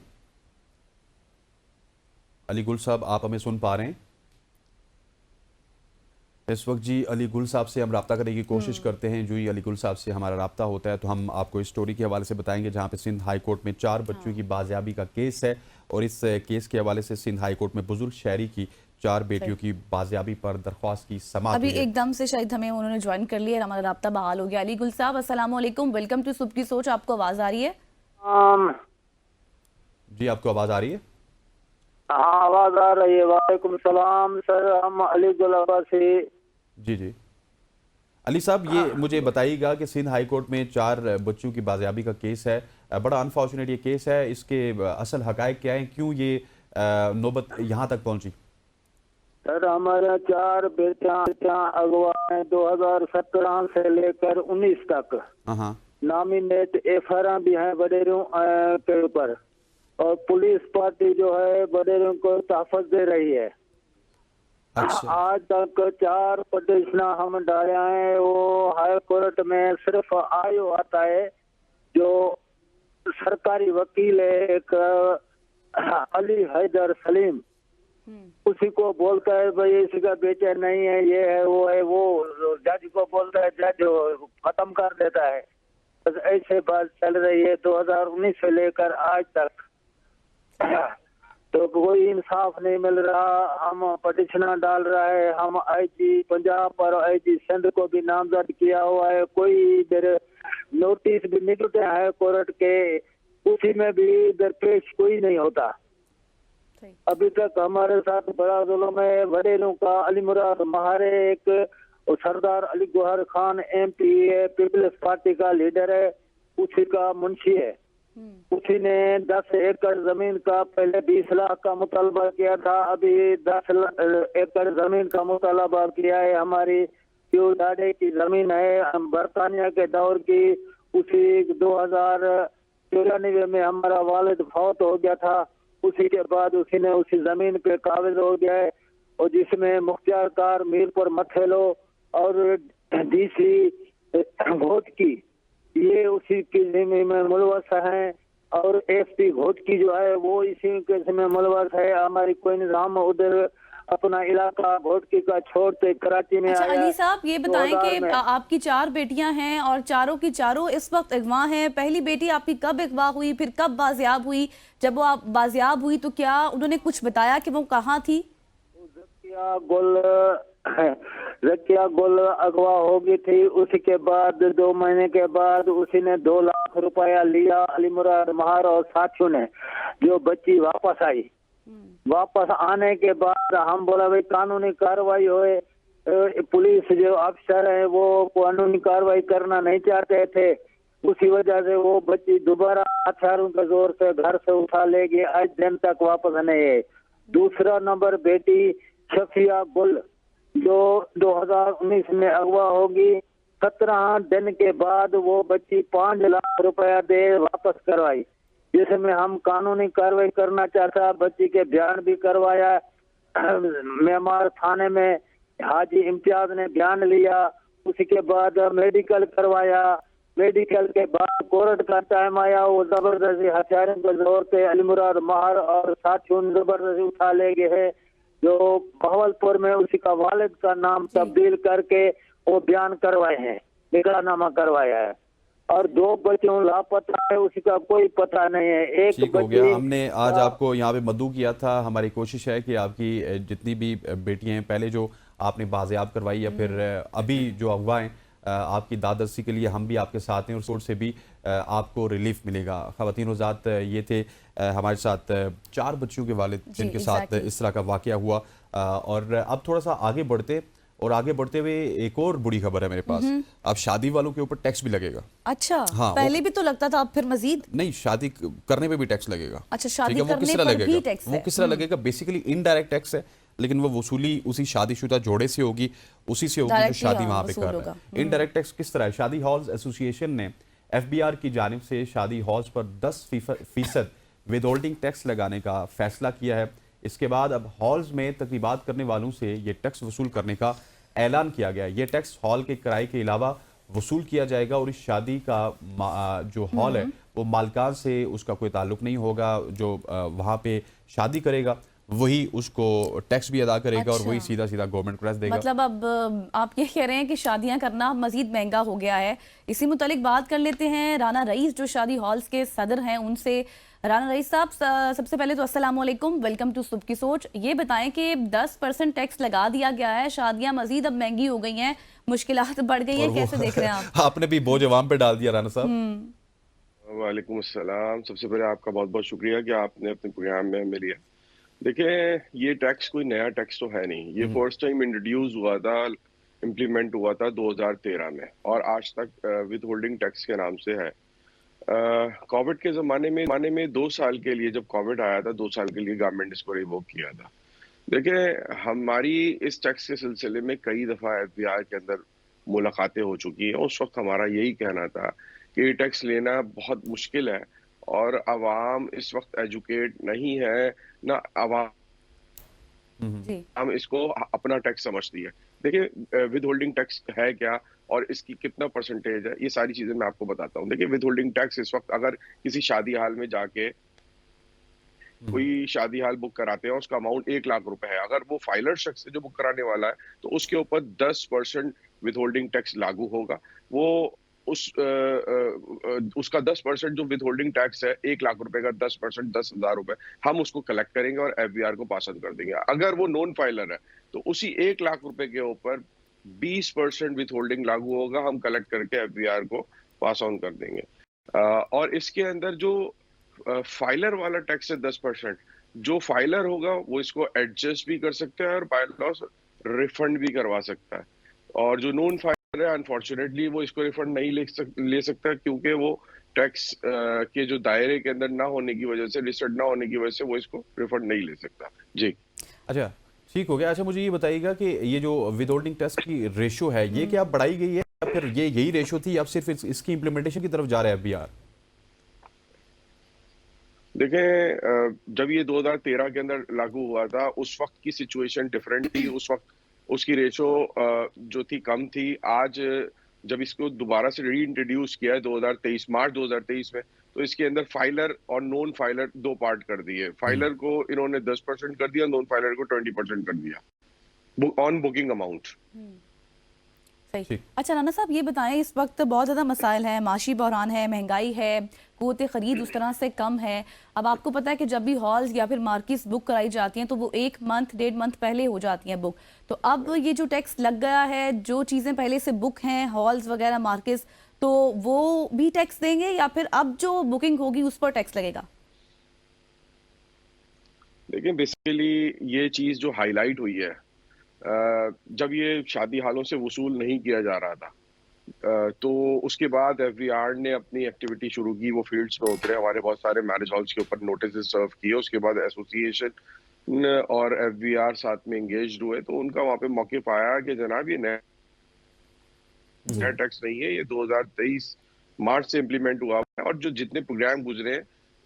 अली गुल साहब, आप हमें सुन पा रहे हैं? इस वक्त जी अली गुल साहब से हम रब्ता करने की कोशिश करते हैं। जो ही अली गुल साहब से हमारा रब्ता होता है तो हम आपको इस स्टोरी के हवाले से बताएंगे, जहां पे सिंध हाई कोर्ट में 4 बच्चों की बाजियाबी का केस है और इस केस के हवाले से सिंध हाई कोर्ट में बुजुर्ग शहरी की 4 बेटियों की बाजियाबी पर दरख्वास्त की समाअत अभी एकदम से शायद हमें उन्होंने ज्वाइन कर लिया, हमारा रब्ता बहाल हो गया। अली गुल साहब, अस्सलाम वालेकुम, वेलकम टू सुबह की सोच। आपको आवाज़ आ रही है? जी, आपको आवाज़ आ रही है? हाँ, आवाज़ आ रही है। वालेकुम सलाम सर, हम अली गुल से। जी जी, अली साहब, ये मुझे बताइएगा कि सिंध हाई कोर्ट में 4 बच्चों की बाजियाबी का केस है, बड़ा अनफॉर्चुनेट ये केस है, इसके असल हकायक क्या है, क्यों ये नौबत यहाँ तक पहुंची? सर हमारा 4 बेटियां अगवा हैं 2017 से लेकर 19 तक। हाँ, नॉमिनेट एफआईआर भी है वडेरों के ऊपर, और पुलिस पार्टी जो है वडेरों को तहफ़्फ़ुज़ दे रही है। अच्छा। आज तक 4 पटिशन हम डाले हैं, वो हाई कोर्ट में सिर्फ आयो आता है जो सरकारी वकील है एक अली हैदर सलीम, उसी को बोलता है भाई इसका बेचा नहीं है, ये है वो है, वो जज को बोलता है, जज खत्म कर देता है। बस ऐसे बात चल रही है 2019 से लेकर आज तक, तो कोई इंसाफ नहीं मिल रहा। हम पटिशन डाल रहा है, हम आईजी पंजाब और आईजी सिंध को भी नामजद किया हुआ है, कोई इधर नोटिस भी निकलते हैं कोर्ट के, उसी में भी दरपेश कोई नहीं होता। अभी तक हमारे साथ बड़ा जुल्म है। वडेरों का अली मुराद महारे एक सरदार अली गौहर खान MP है, पीपल्स पार्टी का लीडर है, उसी का मुंशी है। उसी ने 10 एकड़ जमीन का पहले 20 लाख का मुतालबा किया था, अभी 10 एकड़ जमीन का मुतालबा किया है। हमारी क्यों दादे की जमीन है बरतानिया के दौर की, उसी 2094 में हमारा वालिद फौत हो गया था, उसी के बाद उसी ने उसी जमीन पे काबिज हो गया है, और जिसमें मुख्तियार कार मीरपुर मथेलो और DC घोटकी ये उसी की जमीन में मुलवस हैं, और SP घोटकी जो है वो इसी के में मुलवस है। हमारी कोई निजाम उधर अपना इलाका घोटकी का छोड़ते कराची में अच्छा आया। अली साहब, ये बताएं 2000 कि में। आपकी 4 बेटियां हैं और चारों की चारों इस वक्त अगवा हैं। पहली बेटी आपकी कब अगवा हुई, फिर कब बाजियाब हुई? जब वो आप बाजियाब हुई तो क्या उन्होंने कुछ बताया कि वो कहाँ थी? जकिया गुल अगवा हो गई थी, उसके बाद 2 महीने के बाद उसी ने 2 लाख रुपया लिया अली मुराद महार और साथियों ने, जो बच्ची वापस आई। वापस आने के बाद हम बोला भाई कानूनी कार्रवाई होए, पुलिस जो अफसर है वो कानूनी कार्रवाई करना नहीं चाहते थे, उसी वजह से वो बच्ची दोबारा हथियारों के जोर से घर से उठा ले गए, आज दिन तक वापस नहीं है। दूसरा नंबर बेटी शफिया गुल जो 2019 में अगवा होगी, 17 दिन के बाद वो बच्ची 5 लाख रुपया दे वापस करवाई, जिसमें हम कानूनी कार्रवाई करना चाहता, बच्ची के बयान भी करवाया। मेमार थाने में हाजी इम्तियाज ने बयान लिया, उसी के बाद मेडिकल करवाया, मेडिकल के बाद कोर्ट का टाइम आया, वो जबरदस्ती हथियारों के जोर से अली मुराद महार और साथियों ने जबरदस्ती उठा ले गए है, जो बहवलपुर में उसी का वालिद का नाम तब्दील करके वो बयान करवाए हैं, निगराहनामा करवाया है, और 2 बच्चों लापता है, उसी का कोई पता नहीं है। एक ठीक हो गया, हमने आज आपको यहाँ पे मद्दू किया था। हमारी कोशिश है कि आपकी जितनी भी बेटियां हैं, पहले जो आपने बाजियाब करवाई या फिर अभी जो अगवा हैं, आपकी दादरसी के लिए हम भी आपके साथ हैं और सोर्स से भी आपको रिलीफ मिलेगा। ख़वातीन वज़ात ये थे हमारे साथ 4 बच्चों के वालिद जिनके साथ इस तरह का वाक़या हुआ। और अब थोड़ा सा आगे बढ़ते हुए एक और बुरी खबर है मेरे पास। अब शादी वालों के ऊपर टैक्स भी लगेगा। अच्छा, हाँ, पहले भी तो लगता था, अब फिर मजीद? नहीं, शादी करने पे भी टैक्स लगेगा। अच्छा, शादी ठीक है, वो किस करने तरह पर भी लगेगा? टैक्स वो है। किस तरह लगेगा? बेसिकली इनडायरेक्ट टैक्स है, लेकिन वो वसूली उसी शादीशुदा जोड़े से होगी, उसी से होगी जो Directly, शादी हाँ, वहां पे वसूल कर रहा होगा। है। इनडायरेक्ट टैक्स किस तरह है? शादी हॉल्स एसोसिएशन ने FBR की जानिब से शादी हॉल्स पर 10% विदहोल्डिंग टैक्स लगाने का फैसला किया है। इसके बाद अब हॉल्स में तकरीबात करने वालों से ये टैक्स वसूल करने का ऐलान किया गया। ये टैक्स हॉल के किराए के अलावा वसूल किया जाएगा, और इस शादी का जो हॉल है वो मालकान से उसका कोई ताल्लुक नहीं होगा। जो वहाँ पे शादी करेगा वही उसको टैक्स भी अदा करेगा, और वही सीधा सीधा गवर्नमेंट को टैक्स देगा। मतलब अब आप ये कह रहे हैं कि शादियां करना मजीद महंगा हो गया है। इसी मुतालिक बात कर लेते हैं राना रईस जो शादी हॉल्स के सदर हैं उनसे। राना रईस साहब, सबसे पहले तो अस्सलाम वालेकुम, वेलकम टू सुबह की सोच। ये बताएं कि 10% टैक्स लगा दिया गया है, शादियां मजीद अब महंगी हो गई हैं, मुश्किलात बढ़ गई हैं, कैसे देख रहे हैं आप? आपने भी बोझ अवाम पे डाल दिया राना साहब। वालेकुम अस्सलाम। सबसे पहले आपका बहुत बहुत शुक्रिया कि आपने अपने प्रोग्राम में हमें लिया। देखिए, ये टैक्स कोई नया टैक्स तो है नहीं, ये फर्स्ट टाइम इंट्रोड्यूस हुआ था इम्प्लीमेंट हुआ था 2013 में और आज तक विद होल्डिंग टैक्स के नाम से है। कोविड के ज़माने में 2 साल के लिए, जब कोविड आया था 2 साल के लिए गवर्नमेंट इसको रिवोक किया था। देखिए, हमारी इस टैक्स के सिलसिले में कई दफ़ा एफबीआर के अंदर मुलाकातें हो चुकी हैं। उस वक्त हमारा यही कहना था कि टैक्स लेना बहुत मुश्किल है और आवाम इस वक्त एजुकेट नहीं है, ना आवाम जी हम इसको अपना टैक्स समझती है। देखिए, विद होल्डिंग टैक्स है क्या और इसकी कितना परसेंटेज है, ये सारी चीजें मैं आपको बताता हूँ। देखिए, विद होल्डिंग टैक्स इस वक्त अगर किसी शादी हाल में जाके कोई शादी हाल बुक कराते हैं, उसका अमाउंट 1 लाख रुपए है, अगर वो फाइलर शख्स है जो बुक कराने वाला है, तो उसके ऊपर 10% विद होल्डिंग टैक्स लागू होगा। वो उसका 10% जो विद होल्डिंग टैक्स है, 1 लाख रुपए का 10%, 10,000 रुपए, हम उसको कलेक्ट करेंगे और एफबीआर को पास ऑन कर देंगे। अगर वो नॉन फाइलर है तो उसी 1 लाख रुपए के ऊपर 20% विद होल्डिंग लागू होगा, हम कलेक्ट करके एफबीआर को पास ऑन कर देंगे। और इसके अंदर जो फाइलर वाला टैक्स है 10%, जो फाइलर होगा वो इसको एडजस्ट भी कर सकता है और बाय लॉस रिफंड भी करवा सकता है। और जो नॉन फाइलर है, अनफॉर्चुनेटली वो इसको रिफंड नहीं ले सकता, क्योंकि वो टैक्स के जो दायरे के अंदर ना होने की वजह से, लिस्टेड ना होने की वजह से वो इसको रिफंड नहीं ले सकता। जी अच्छा, ठीक हो गया। अच्छा, मुझे ये बताइएगा कि ये जो विद होल्डिंग टैक्स की रेशो है, ये क्या बढ़ाई गई है या फिर ये यही रेशो थी, अब सिर्फ इसकी इम्प्लीमेंटेशन की तरफ जा रहा है एफबीआर? देखें, जब ये 2013 के अंदर लागू हुआ था, उस वक्त की सिचुएशन डिफरेंट थी। उस वक्त उसकी रेशो जो थी कम थी। आज जब इसको दोबारा से री इंट्रोड्यूस किया है 2023 मार्च 2023 में, तो इसके अंदर फाइलर और नॉन फाइलर 2 पार्ट कर दिए। फाइलर को इन्होंने 10% कर दिया, नॉन फाइलर को 20% कर दिया ऑन बुकिंग अमाउंट। सही। ठीक। अच्छा राना साहब, ये बताएं, इस वक्त बहुत ज़्यादा मसाइल हैं, माशी बहरान है, महंगाई है, क़ुव्वत ख़रीद उस तरह से कम है। अब आपको पता है कि जब भी हॉल्स या फिर मार्केट्स बुक कराई जाती हैं तो वो 1 मंथ 1.5 मंथ पहले हो जाती हैं बुक। तो अब ये जो टैक्स लग गया है, जो चीज़ें पहले से बुक हैं, हॉल्स वगैरह, मार्केट्स, तो वो भी टैक्स देंगे या फिर अब जो बुकिंग होगी उस पर टैक्स लगेगा? देखिए, बेसिकली ये चीज जो हाईलाइट हुई है, जब ये शादी हालों से वसूल नहीं किया जा रहा था, तो उसके बाद एफबीआर ने अपनी एक्टिविटी शुरू की। वो फील्ड्स में उतरे, हमारे बहुत सारे मैरिज हॉल्स के ऊपर नोटिस सर्व किए। उसके बाद एसोसिएशन और एफबीआर साथ में एंगेज हुए, तो उनका वहाँ पे मौक़िफ़ आया कि जनाब ये नया टैक्स नहीं है, ये 2023 मार्च से इम्प्लीमेंट हुआ है और जो जितने प्रोग्राम गुजरे हैं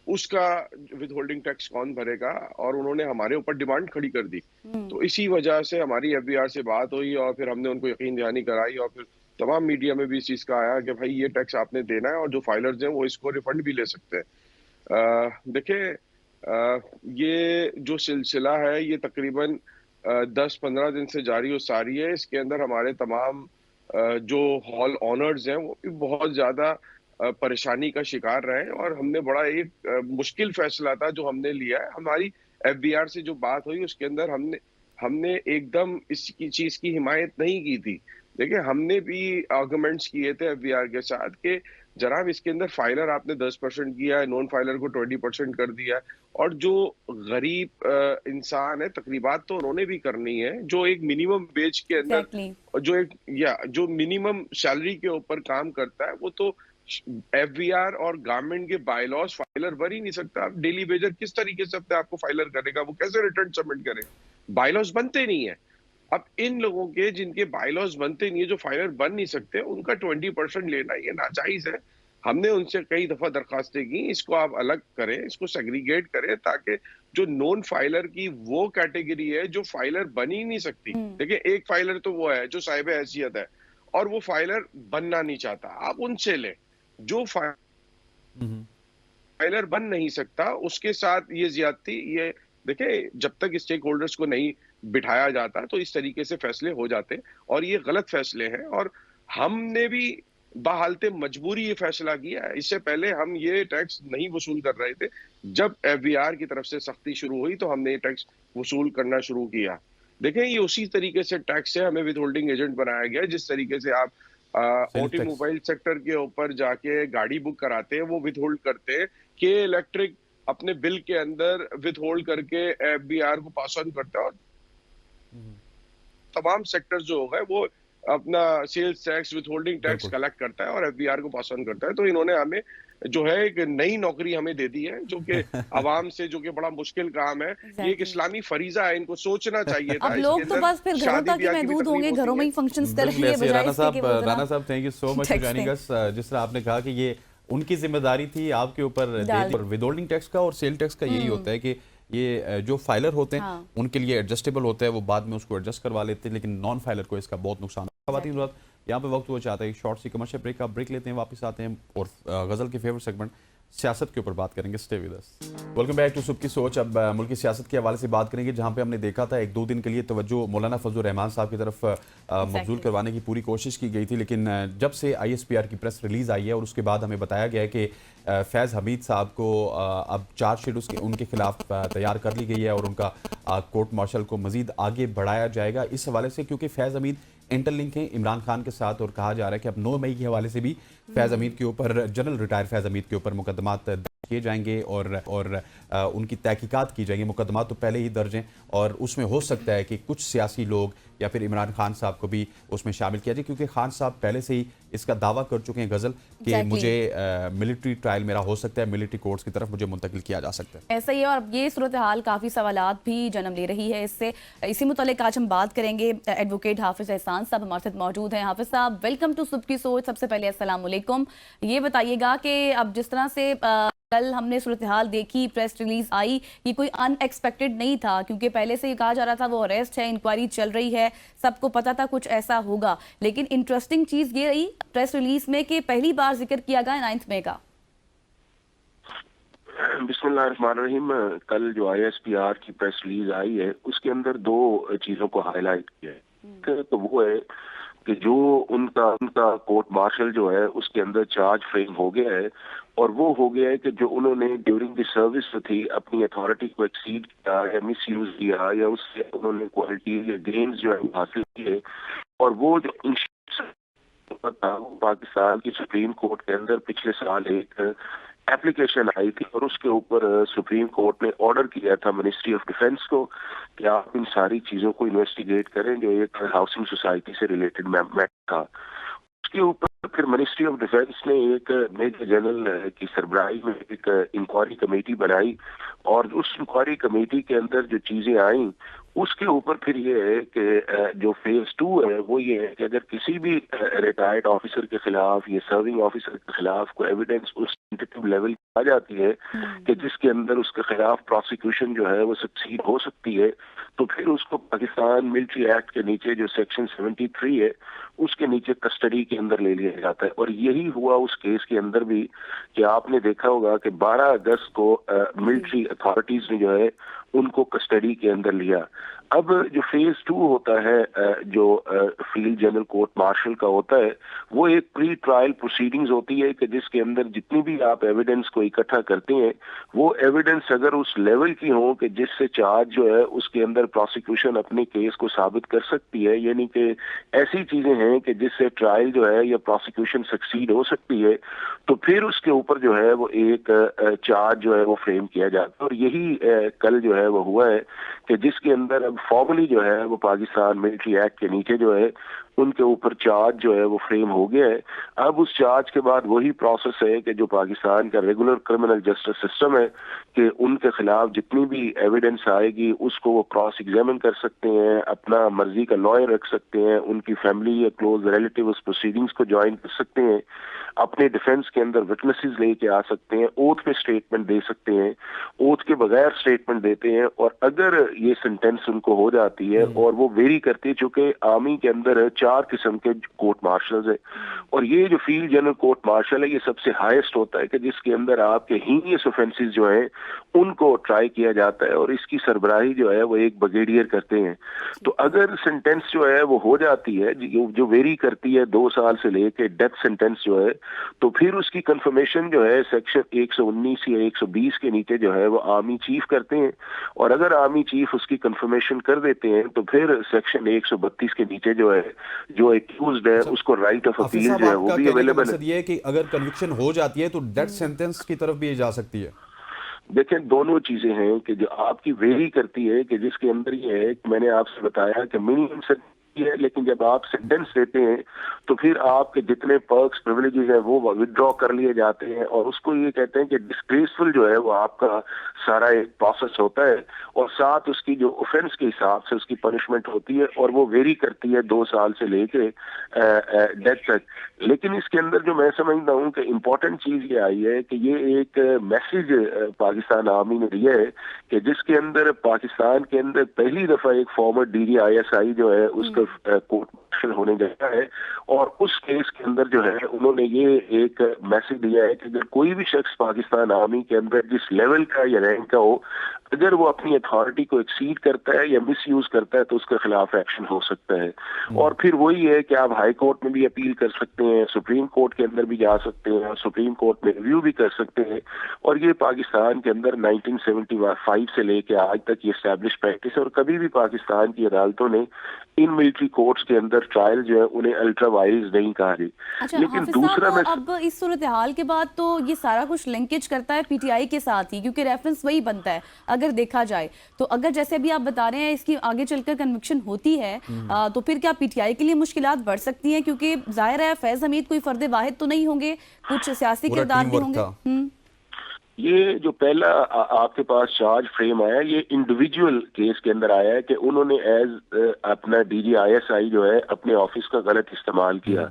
उसका विद होल्डिंग टैक्स कौन भरेगा, और उन्होंने हमारे ऊपर डिमांड खड़ी कर दी। तो इसी वजह से हमारी एफबीआर से बात हुई और फिर हमने उनको यकीन दहानी कराई और फिर तमाम मीडिया में भी इस चीज का आया कि भाई ये टैक्स आपने देना है और जो फाइलर्स हैं वो इसको रिफंड भी ले सकते हैं। देखिए, ये जो सिलसिला है ये तकरीबन 10-15 दिन से जारी और सारी है। इसके अंदर हमारे तमाम जो हॉल ऑनर्स हैं वो भी बहुत ज्यादा परेशानी का शिकार रहे और हमने बड़ा एक मुश्किल फैसला था जो हमने लिया है। हमारी एफबीआर से जो बात हुई उसके अंदर हमने एकदम इसकी चीज की हिमायत नहीं की थी। देखिए, हमने भी आर्गुमेंट्स किए थे एफबीआर के साथ कि जनाब इसके अंदर फाइलर आपने 10% किया है, नॉन फाइलर को 20% कर दिया है, और जो गरीब इंसान है तकरीबात तो उन्होंने भी करनी है, जो एक मिनिमम वेज के अंदर जो मिनिमम सैलरी के ऊपर काम करता है, वो तो एफबीआर और गवर्नमेंट के बायलॉज फाइलर बन ही नहीं सकता। आप डेली वेजर किस तरीके से अपने आपको फाइलर करेगा, वो कैसे रिटर्न सबमिट करे? बायलॉज बनते नहीं है। अब इन लोगों के जिनके बायलॉज बनते नहीं है, जो फाइलर बन नहीं सकते, उनका 20% लेना ये नाजायज है। हमने उनसे कई दफा दरखास्तें की, इसको आप अलग करें, इसको सेग्रीगेट करें, ताकि जो नॉन फाइलर की वो कैटेगरी है जो फाइलर बन ही नहीं सकती। देखिए, एक फाइलर तो वो है जो साहिब हैसियत है और वो फाइलर बनना नहीं चाहता, आप उनसे लें। जो फाइलर बन नहीं सकता उसके साथ ये ज्यादती, ये देखिए, जब तक स्टेक होल्डर्स को नहीं बिठाया जाता तो इस तरीके से फैसले हो जाते और ये गलत फैसले हैं। और हमने भी बहालते मजबूरी ये फैसला किया है। इससे पहले हम ये टैक्स नहीं वसूल कर रहे थे। जब एफबीआर की तरफ से सख्ती शुरू हुई तो हमने ये टैक्स वसूल करना शुरू किया। देखें, ये उसी तरीके से टैक्स है, हमें विद होल्डिंग एजेंट बनाया गया। जिस तरीके से आप ऑटोमोबाइल सेक्टर के ऊपर जाके गाड़ी बुक कराते हैं, वो विद होल्ड करते हैं, कि इलेक्ट्रिक अपने बिल के अंदर विद होल्ड करके एफबीआर को पास ऑन करता है और तमाम सेक्टर्स जो हो गए वो अपना सेल्स टैक्स, विथहोल्डिंग टैक्स बिल्कुल। कलेक्ट करता है और एफबीआर को पास ऑन करता है। तो इन्होंने हमें जो है एक नई नौकरी हमें दे दी है, जो कि आवाम से, जो कि बड़ा मुश्किल काम है। ये एक Exactly. इस्लामी फरीजा है, इनको सोचना चाहिए था। अब इसके लोग तो अंदर बस फिर घरों शादी तक ही ब्याह की भी महदूद होंगे, तकलीफ घरों में ही होती है। फंक्शंस बिल्कुल करेंगे ऐसे बजाय राना इसके साहब कि वो जरा राना साहब thank you so much for texting। Joining us. जिस तरह आपने कहा कि ये उनकी जिम्मेदारी थी आपके ऊपर दे डाल दी। और विदहोल्डिंग टैक्स का और सेल टैक्स का यही होता है कि ये जो फाइलर होते हैं हाँ। उनके लिए एडजस्टेबल होता है, वो बाद में उसको एडजस्ट करवा लेते हैं, लेकिन नॉन फाइलर को इसका बहुत नुकसान है। खवातीन रात यहाँ पे वक्त वो चाहता है शॉर्ट सी कमर्शियल ब्रेक, आप ब्रेक लेते हैं, वापस आते हैं और गजल के फेवरेट सेगमेंट सियासत के ऊपर बात करेंगे। Stay with us. Welcome back to सुबह की सोच। अब मुल्क की सियासत के हवाले से बात करेंगे, जहां पे हमने देखा था 1-2 दिन के लिए तवज्जो मौलाना फजल रहमान साहब की तरफ मबजूल करवाने की पूरी कोशिश की गई थी, लेकिन जब से ISPR की प्रेस रिलीज़ आई है और उसके बाद हमें बताया गया है कि फैज़ हमीद साहब को अब चार्जशीट उनके खिलाफ तैयार कर ली गई है और उनका कोर्ट मार्शल को मजीद आगे बढ़ाया जाएगा इस हवाले से, क्योंकि फैज़ हमीद इंटरलिंक हैं इमरान खान के साथ और कहा जा रहा है कि अब 9 मई के हवाले से भी फैज़ हमीद के ऊपर, जनरल रिटायर फैज़ हमीद के ऊपर मुकदमात किए जाएंगे और उनकी तहकीकात की जाएंगी। मुकदमात तो पहले ही दर्ज हैं और उसमें हो सकता है कि कुछ सियासी लोग या फिर इमरान खान साहब को भी उसमें शामिल किया जाए, क्योंकि खान साहब पहले से ही इसका दावा कर चुके हैं गजल कि मुझे मिलिट्री ट्रायल मेरा हो सकता है, मिलिट्री कोर्ट्स की तरफ मुझे मुंतकिल किया जा सकता है। ऐसा ही है और अब ये सूरत हाल काफ़ी सवालात भी जन्म ले रही है इससे। इसी मुतालिक आज हम बात करेंगे। एडवोकेट हाफिज एहसान साहब हमारे साथ मौजूद हैं। हाफिज साहब, वेलकम टू सुबह की सोच। सबसे पहले अस्सलाम वालेकुम। ये बताइएगा कि अब जिस तरह से कल हमने सूरत हाल देखी, प्रेस रिलीज आई, ये कोई अनएक्सपेक्टेड नहीं था, क्योंकि पहले से ये कहा जा रहा था वो अरेस्ट है, इंक्वायरी चल रही है, सबको पता था कुछ ऐसा होगा। लेकिन इंटरेस्टिंग चीज़ ये रही प्रेस रिलीज में कि पहली बार जिक्र किया गया 9 मई का। बिस्मिल्लाहिर्रहमानिर्रहीम। कल जो ISPR की प्रेस रिलीज आई है उसके अंदर 2 चीजों को हाईलाइट किया है। तो वो है कि जो उनका कोर्ट मार्शल जो है उसके अंदर चार्ज फ्रेम हो गया है और वो हो गया है कि जो उन्होंने ड्यूरिंग द सर्विस थी अपनी अथॉरिटी को एक्सीड किया या मिस यूज किया या उससे उन्होंने क्वालिटी या गेन्स जो है हासिल किए, और वो जो पाकिस्तान की सुप्रीम कोर्ट के अंदर पिछले साल एक एप्लीकेशन आई थी और उसके ऊपर सुप्रीम कोर्ट ने ऑर्डर किया था मिनिस्ट्री ऑफ डिफेंस को कि आप इन सारी चीजों को इन्वेस्टिगेट करें जो एक हाउसिंग सोसाइटी से रिलेटेड मैटर था। उसके ऊपर फिर मिनिस्ट्री ऑफ डिफेंस ने एक मेजर जनरल की सरबराही में एक इंक्वायरी कमेटी बनाई और उस इंक्वायरी कमेटी के अंदर जो चीजें आई उसके ऊपर फिर ये है कि जो फेज 2 है वो ये है कि अगर किसी भी रिटायर्ड ऑफिसर के खिलाफ या सर्विंग ऑफिसर के खिलाफ कोई एविडेंस उस टेंटेटिव लेवल आ जाती है कि जिसके अंदर उसके खिलाफ प्रोसिक्यूशन जो है वो सक्सीड हो सकती है, तो फिर उसको पाकिस्तान मिलिट्री एक्ट के नीचे जो सेक्शन 73 है उसके नीचे कस्टडी के अंदर ले लिया जाता है। और यही हुआ उस केस के अंदर भी कि आपने देखा होगा कि 12 अगस्त को मिलिट्री अथॉरिटीज ने जो है उनको कस्टडी के अंदर लिया। अब जो फेज 2 होता है जो फील्ड जनरल कोर्ट मार्शल का होता है वो एक प्री ट्रायल प्रोसीडिंग्स होती है कि जिसके अंदर जितनी भी आप एविडेंस को इकट्ठा करते हैं वो एविडेंस अगर उस लेवल की हो कि जिससे चार्ज जो है उसके अंदर प्रोसिक्यूशन अपने केस को साबित कर सकती है, यानी कि ऐसी चीजें हैं कि जिससे ट्रायल जो है या प्रोसिक्यूशन सक्सीड हो सकती है, तो फिर उसके ऊपर जो है वो एक चार्ज जो है वो फ्रेम किया जाता है। और यही कल जो है वो हुआ है कि जिसके अंदर अब फॉर्मली जो है वो पाकिस्तान मिलिट्री एक्ट के नीचे जो है उनके ऊपर चार्ज जो है वो फ्रेम हो गया है। अब उस चार्ज के बाद वही प्रोसेस है कि जो पाकिस्तान का रेगुलर क्रिमिनल जस्टिस सिस्टम है कि उनके खिलाफ जितनी भी एविडेंस आएगी उसको वो क्रॉस एग्जामिन कर सकते हैं, अपना मर्जी का लॉयर रख सकते हैं, उनकी फैमिली या क्लोज रिलेटिव उस प्रोसीडिंग्स को ज्वाइन कर सकते हैं, अपने डिफेंस के अंदर विटनेसेस लेके आ सकते हैं, ओथ पे स्टेटमेंट दे सकते हैं, ओथ के बगैर स्टेटमेंट देते हैं। और अगर ये सेंटेंस उनको हो जाती है और वो वेरी करती है, चूंकि आर्मी के अंदर 4 किस्म के कोर्ट मार्शल्स है और ये जो फील्ड जनरल कोर्ट मार्शल है ये सबसे हाईएस्ट होता है कि जिसके अंदर आपके हीनियस ऑफेंसेस जो है उनको ट्राई किया जाता है और इसकी सरबराही जो है वो एक ब्रिगेडियर करते हैं। तो अगर सेंटेंस जो है वो हो जाती है जो वेरी करती है 2 साल से लेके डेथ सेंटेंस जो है, तो फिर उसकी कंफर्मेशन जो है सेक्शन 119 या 120 के नीचे जो है वो आर्मी चीफ करते हैं और अगर आर्मी चीफ उसकी कंफर्मेशन कर देते हैं तो फिर सेक्शन 132 के नीचे जो है जो एक्यूज्ड है उसको राइट ऑफ अपील जो है वो भी अवेलेबल है। ये है कि अगर कन्विक्शन हो जाती है तो डेथ सेंटेंस की तरफ भी जा सकती है। देखें दोनों चीजें हैं कि जो आपकी वेरी करती है कि जिसके अंदर ये है कि मैंने आपसे बताया कि मिनिमम से होती है, लेकिन जब आप सेंटेंस देते हैं तो फिर आपके जितने पर्क्स प्रिविलेजेस हैं वो विदड्रॉ कर लिए जाते हैं, और उसको ये कहते हैं कि डिस्ग्रेसफुल जो है वो आपका सारा एक प्रोसेस होता है, और साथ उसकी जो ऑफेंस के हिसाब से उसकी पनिशमेंट होती है, और वो वेरी करती है 2 साल से लेके डेथ तक। लेकिन इसके अंदर जो मैं समझता हूँ कि इम्पोर्टेंट चीज ये आई है कि ये एक मैसेज पाकिस्तान आर्मी ने दिया है कि जिसके अंदर पाकिस्तान के अंदर पहली दफा एक फॉर्मर DGISI जो है उसका कोर्ट मार्शल होने जा रहा है, और उस केस के अंदर जो है उन्होंने ये एक मैसेज दिया है कि अगर कोई भी शख्स पाकिस्तान आर्मी के अंदर जिस लेवल का या रैंक का हो, अगर वो अपनी अथॉरिटी को एक्सीड करता है या मिसयूज करता है तो उसके खिलाफ एक्शन हो सकता है। और फिर वही है कि आप हाई कोर्ट में भी अपील कर सकते हैं, सुप्रीम कोर्ट के अंदर भी जा सकते हैं, और सुप्रीम कोर्ट में रिव्यू भी कर सकते हैं, और ये पाकिस्तान के अंदर 1975 से लेके आज तक ये एस्टैब्लिश प्रैक्टिस है, और कभी भी पाकिस्तान की अदालतों ने इन मिलिट्री कोर्ट्स के अंदर ट्रायल जो है उन्हें अल्ट्रा वायलेंस नहीं कहा है। अच्छा, लेकिन हाफिज दूसरा साहब, अब इस सूरत हाल के बाद तो ये सारा कुछ लिंकेज करता है PTI के साथ ही, क्योंकि रेफरेंस वही बनता है अगर देखा जाए तो। अगर जैसे अभी आप बता रहे हैं इसकी आगे चलकर कन्विक्शन होती है तो फिर क्या PTI के लिए मुश्किलात बढ़ सकती हैं? क्योंकि जाहिर है फैज हमीद कोई फर्द वाहिद तो नहीं होंगे, कुछ सियासी किरदार भी होंगे। ये जो पहला आपके पास चार्ज फ्रेम आया, ये इंडिविजुअल केस के अंदर आया है कि उन्होंने एज अपना DGISI जो है अपने ऑफिस का गलत इस्तेमाल किया।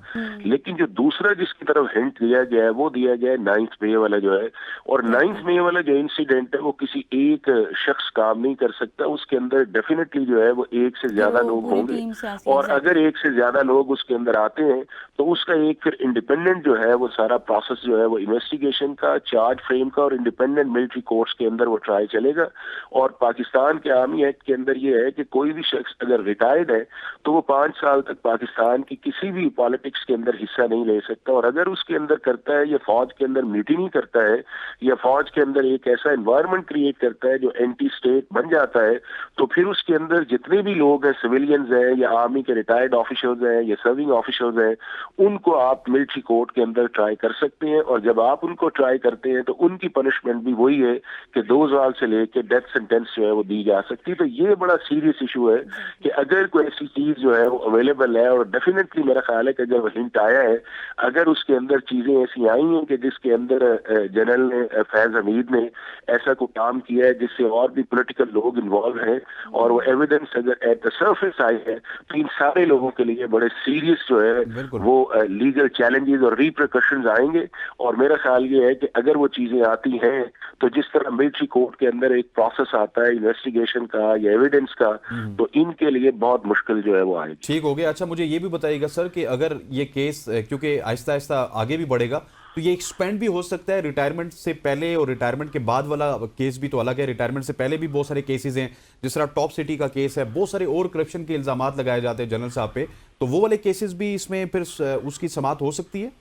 लेकिन जो दूसरा जिसकी तरफ हिंट दिया गया है वो दिया गया है 9th मई वाला जो है, और 9th मई वाला जो इंसिडेंट है वो किसी एक शख्स काम नहीं कर सकता, उसके अंदर डेफिनेटली जो है वो एक से ज्यादा लोग होंगे, और अगर एक से ज्यादा लोग उसके अंदर आते हैं तो उसका एक फिर इंडिपेंडेंट जो है वो सारा प्रोसेस जो है वो इन्वेस्टिगेशन का, चार्ज फ्रेम का और इंडिपेंडेंट मिलिट्री कोर्ट्स के अंदर वो ट्राई चलेगा। और पाकिस्तान के आर्मी एक्ट के अंदर ये है कि कोई भी शख्स अगर रिटायर्ड है तो वो 5 साल तक पाकिस्तान की किसी भी पॉलिटिक्स के अंदर हिस्सा नहीं ले सकता, और अगर उसके अंदर करता है या फौज के अंदर मीटिंग करता है या फौज के अंदर एक ऐसा एनवायरनमेंट क्रिएट करता है जो एंटी स्टेट बन जाता है, तो फिर उसके अंदर जितने भी लोग हैं, सिविलियंस हैं या आर्मी के रिटायर्ड ऑफिसर्स हैं या सर्विंग ऑफिसर्स हैं, उनको आप मिलिट्री कोर्ट के अंदर ट्राई कर सकते हैं। और जब आप उनको ट्राई करते हैं तो उनकी पनिशमेंट भी वही है कि 2 साल से लेकर डेथ सेंटेंस जो है वो दी जा सकती है। तो ये बड़ा सीरियस इशू है कि अगर कोई ऐसी चीज जो है वो अवेलेबल है, और डेफिनेटली मेरा ख्याल है कि जब हिंट आया है, अगर उसके अंदर चीजें ऐसी आई हैं कि जिसके अंदर जनरल ने फैज हमीद ने ऐसा कोई काम किया है जिससे और भी पॉलिटिकल लोग इन्वॉल्व हैं, और वो एविडेंस अगर एट द सर्फेस आई है, तो इन सारे लोगों के लिए बड़े सीरियस जो है वो लीगल चैलेंजेस और रिप्रकशंस आएंगे। और मेरा ख्याल ये है कि अगर वो चीजें आती हैं तो जिस तरह मिलिट्री कोर्ट के अंदर एक प्रोसेस आता है इन्वेस्टिगेशन का या एविडेंस का, तो इनके लिए बहुत मुश्किल जो है वो आएगी। ठीक हो गया। अच्छा, मुझे ये भी बताइएगा सर कि अगर ये केस क्योंकि आहिस्ता आहिस्ता आगे भी बढ़ेगा तो ये एक्सपेंड भी हो सकता है रिटायरमेंट से पहले, और रिटायरमेंट के बाद वाला केस भी तो अलग है। रिटायरमेंट से पहले भी बहुत सारे केसेस हैं, जिस तरह टॉप सिटी का केस है, बहुत सारे और करप्शन के इल्जामात लगाए जाते हैं जनरल साहब पे, तो वो वाले केसेस भी इसमें फिर उसकी समाअत हो सकती है।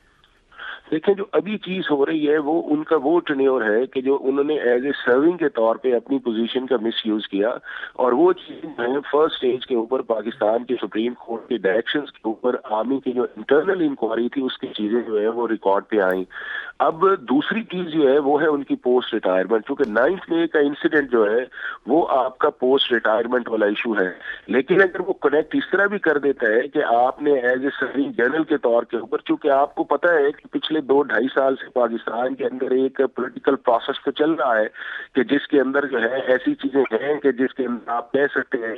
देखें, जो अभी चीज हो रही है वो उनका वो टेन्योर है कि जो उन्होंने एज ए सर्विंग के तौर पे अपनी पोजीशन का मिसयूज किया, और वो चीज है फर्स्ट स्टेज के ऊपर पाकिस्तान के सुप्रीम कोर्ट के डायरेक्शंस के ऊपर आर्मी की जो इंटरनल इंक्वायरी थी उसकी चीजें जो है वो रिकॉर्ड पे आई। अब दूसरी चीज जो है वो है उनकी पोस्ट रिटायरमेंट, क्योंकि 9th मई का इंसिडेंट जो है वो आपका पोस्ट रिटायरमेंट वाला इशू है। लेकिन अगर वो कनेक्ट इस तरह भी कर देता है कि आपने एज ए सर्विंग जनरल के तौर के ऊपर, चूंकि आपको पता है कि पिछले 2-2.5 साल से पाकिस्तान के अंदर एक पॉलिटिकल प्रोसेस तो चल रहा है कि जिसके अंदर जो है ऐसी चीजें हैं कि जिसके अंदर आप कह सकते हैं